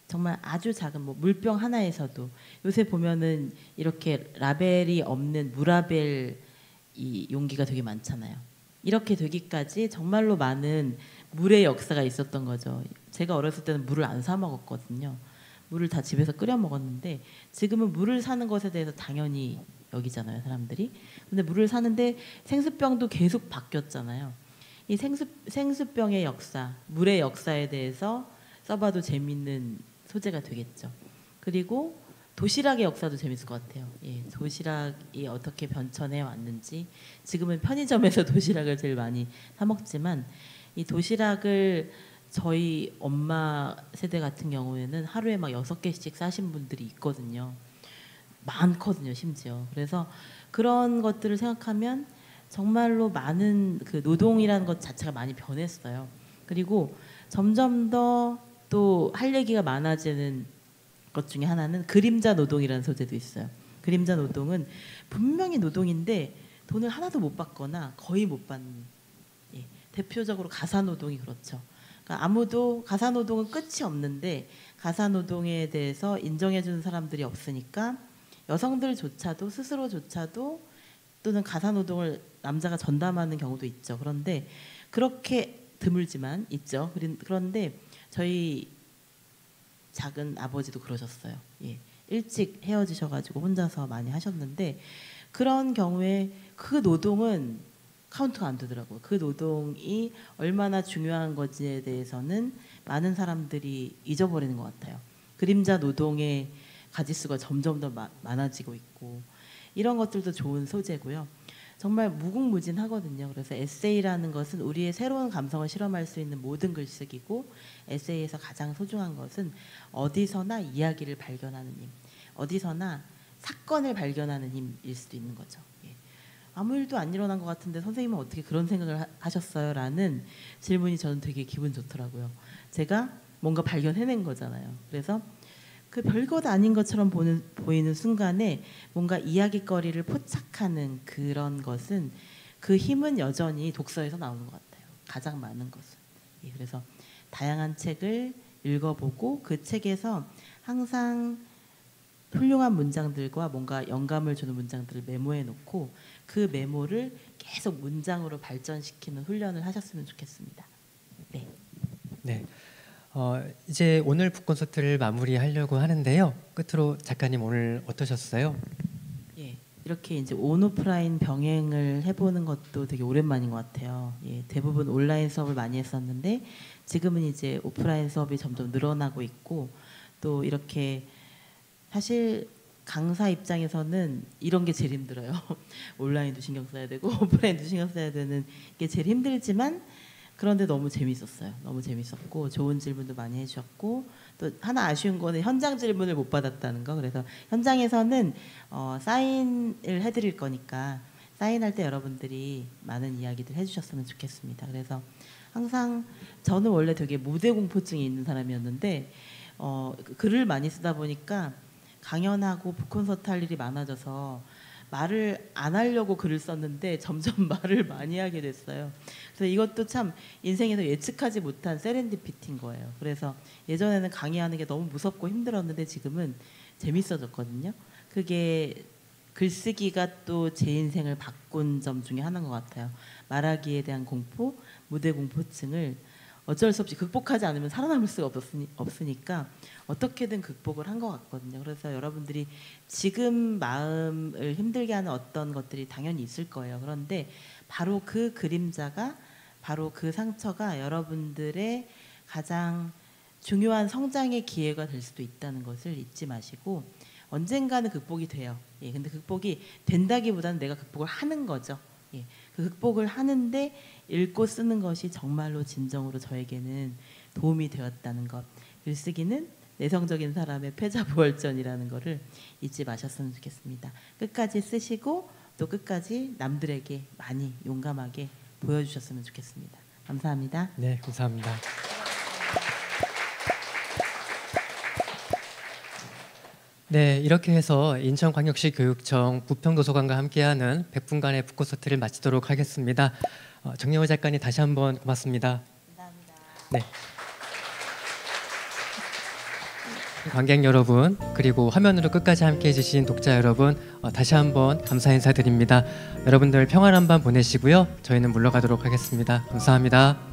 정말 아주 작은 뭐 물병 하나에서도 요새 보면은 이렇게 라벨이 없는 무라벨 이 용기가 되게 많잖아요. 이렇게 되기까지 정말로 많은 물의 역사가 있었던 거죠. 제가 어렸을 때는 물을 안 사 먹었거든요. 물을 다 집에서 끓여 먹었는데 지금은 물을 사는 것에 대해서 당연히 여기잖아요, 사람들이. 근데 물을 사는데 생수병도 계속 바뀌었잖아요. 이 생수병의 역사, 물의 역사에 대해서 써봐도 재밌는 소재가 되겠죠. 그리고 도시락의 역사도 재밌을 것 같아요. 예, 도시락이 어떻게 변천해 왔는지. 지금은 편의점에서 도시락을 제일 많이 사 먹지만 이 도시락을 저희 엄마 세대 같은 경우에는 하루에 막 6개씩 싸신 분들이 있거든요. 많거든요, 심지어. 그래서 그런 것들을 생각하면 정말로 많은 그 노동이라는 것 자체가 많이 변했어요. 그리고 점점 더 또 할 얘기가 많아지는 것 중에 하나는 그림자 노동이라는 소재도 있어요. 그림자 노동은 분명히 노동인데 돈을 하나도 못 받거나 거의 못 받는, 예, 대표적으로 가사 노동이 그렇죠. 그러니까 아무도 가사 노동은 끝이 없는데 가사 노동에 대해서 인정해 주는 사람들이 없으니까 여성들조차도 스스로조차도 또는 가사 노동을 남자가 전담하는 경우도 있죠. 그런데 그렇게 드물지만 있죠. 그런데 저희 작은 아버지도 그러셨어요. 예. 일찍 헤어지셔가지고 혼자서 많이 하셨는데 그런 경우에 그 노동은 카운트가 안 되더라고요. 그 노동이 얼마나 중요한 건지에 대해서는 많은 사람들이 잊어버리는 것 같아요. 그림자 노동의 가지수가 점점 더 많아지고 있고 이런 것들도 좋은 소재고요. 정말 무궁무진하거든요. 그래서 에세이라는 것은 우리의 새로운 감성을 실험할 수 있는 모든 글쓰기고 에세이에서 가장 소중한 것은 어디서나 이야기를 발견하는 힘, 어디서나 사건을 발견하는 힘일 수도 있는 거죠. 예. 아무 일도 안 일어난 것 같은데 선생님은 어떻게 그런 생각을 하셨어요? 라는 질문이 저는 되게 기분 좋더라고요. 제가 뭔가 발견해낸 거잖아요. 그래서 그 별것 아닌 것처럼 보이는 순간에 뭔가 이야기거리를 포착하는 그런 것은 그 힘은 여전히 독서에서 나오는 것 같아요. 가장 많은 것은. 예, 그래서 다양한 책을 읽어보고 그 책에서 항상 훌륭한 문장들과 뭔가 영감을 주는 문장들을 메모해 놓고 그 메모를 계속 문장으로 발전시키는 훈련을 하셨으면 좋겠습니다. 네. 네. 이제 오늘 북콘서트를 마무리하려고 하는데요. 끝으로 작가님 오늘 어떠셨어요? 예, 이렇게 이제 온오프라인 병행을 해보는 것도 되게 오랜만인 것 같아요. 예, 대부분 온라인 수업을 많이 했었는데 지금은 이제 오프라인 수업이 점점 늘어나고 있고 또 이렇게 사실 강사 입장에서는 이런 게 제일 힘들어요. 온라인도 신경 써야 되고 오프라인도 신경 써야 되는 게 제일 힘들지만 그런데 너무 재밌었어요. 너무 재밌었고 좋은 질문도 많이 해주셨고 또 하나 아쉬운 거는 현장 질문을 못 받았다는 거. 그래서 현장에서는 사인을 해드릴 거니까 사인할 때 여러분들이 많은 이야기들 해주셨으면 좋겠습니다. 그래서 항상 저는 원래 되게 무대 공포증이 있는 사람이었는데 글을 많이 쓰다 보니까 강연하고 북콘서트 할 일이 많아져서 말을 안 하려고 글을 썼는데 점점 말을 많이 하게 됐어요. 그래서 이것도 참 인생에서 예측하지 못한 세렌디피티인 거예요. 그래서 예전에는 강의하는 게 너무 무섭고 힘들었는데 지금은 재밌어졌거든요. 그게 글쓰기가 또 제 인생을 바꾼 점 중에 하나인 것 같아요. 말하기에 대한 공포, 무대 공포증을 어쩔 수 없이 극복하지 않으면 살아남을 수가 없으니까 어떻게든 극복을 한 것 같거든요. 그래서 여러분들이 지금 마음을 힘들게 하는 어떤 것들이 당연히 있을 거예요. 그런데 바로 그 그림자가, 바로 그 상처가 여러분들의 가장 중요한 성장의 기회가 될 수도 있다는 것을 잊지 마시고 언젠가는 극복이 돼요. 예, 근데 극복이 된다기보다는 내가 극복을 하는 거죠. 예, 그 극복을 하는데 읽고 쓰는 것이 정말로 진정으로 저에게는 도움이 되었다는 것. 글쓰기는 내성적인 사람의 패자부활전이라는 것을 잊지 마셨으면 좋겠습니다. 끝까지 쓰시고 또 끝까지 남들에게 많이 용감하게 보여주셨으면 좋겠습니다. 감사합니다. 네, 감사합니다. 네, 이렇게 해서 인천광역시 교육청 부평도서관과 함께하는 100분간의 북콘서트를 마치도록 하겠습니다. 정여울 작가님 다시 한번 고맙습니다. 감사합니다. 네. 관객 여러분, 그리고 화면으로 끝까지 함께해 주신 독자 여러분, 다시 한번 감사 인사드립니다. 여러분들 평안한 밤 보내시고요. 저희는 물러가도록 하겠습니다. 감사합니다.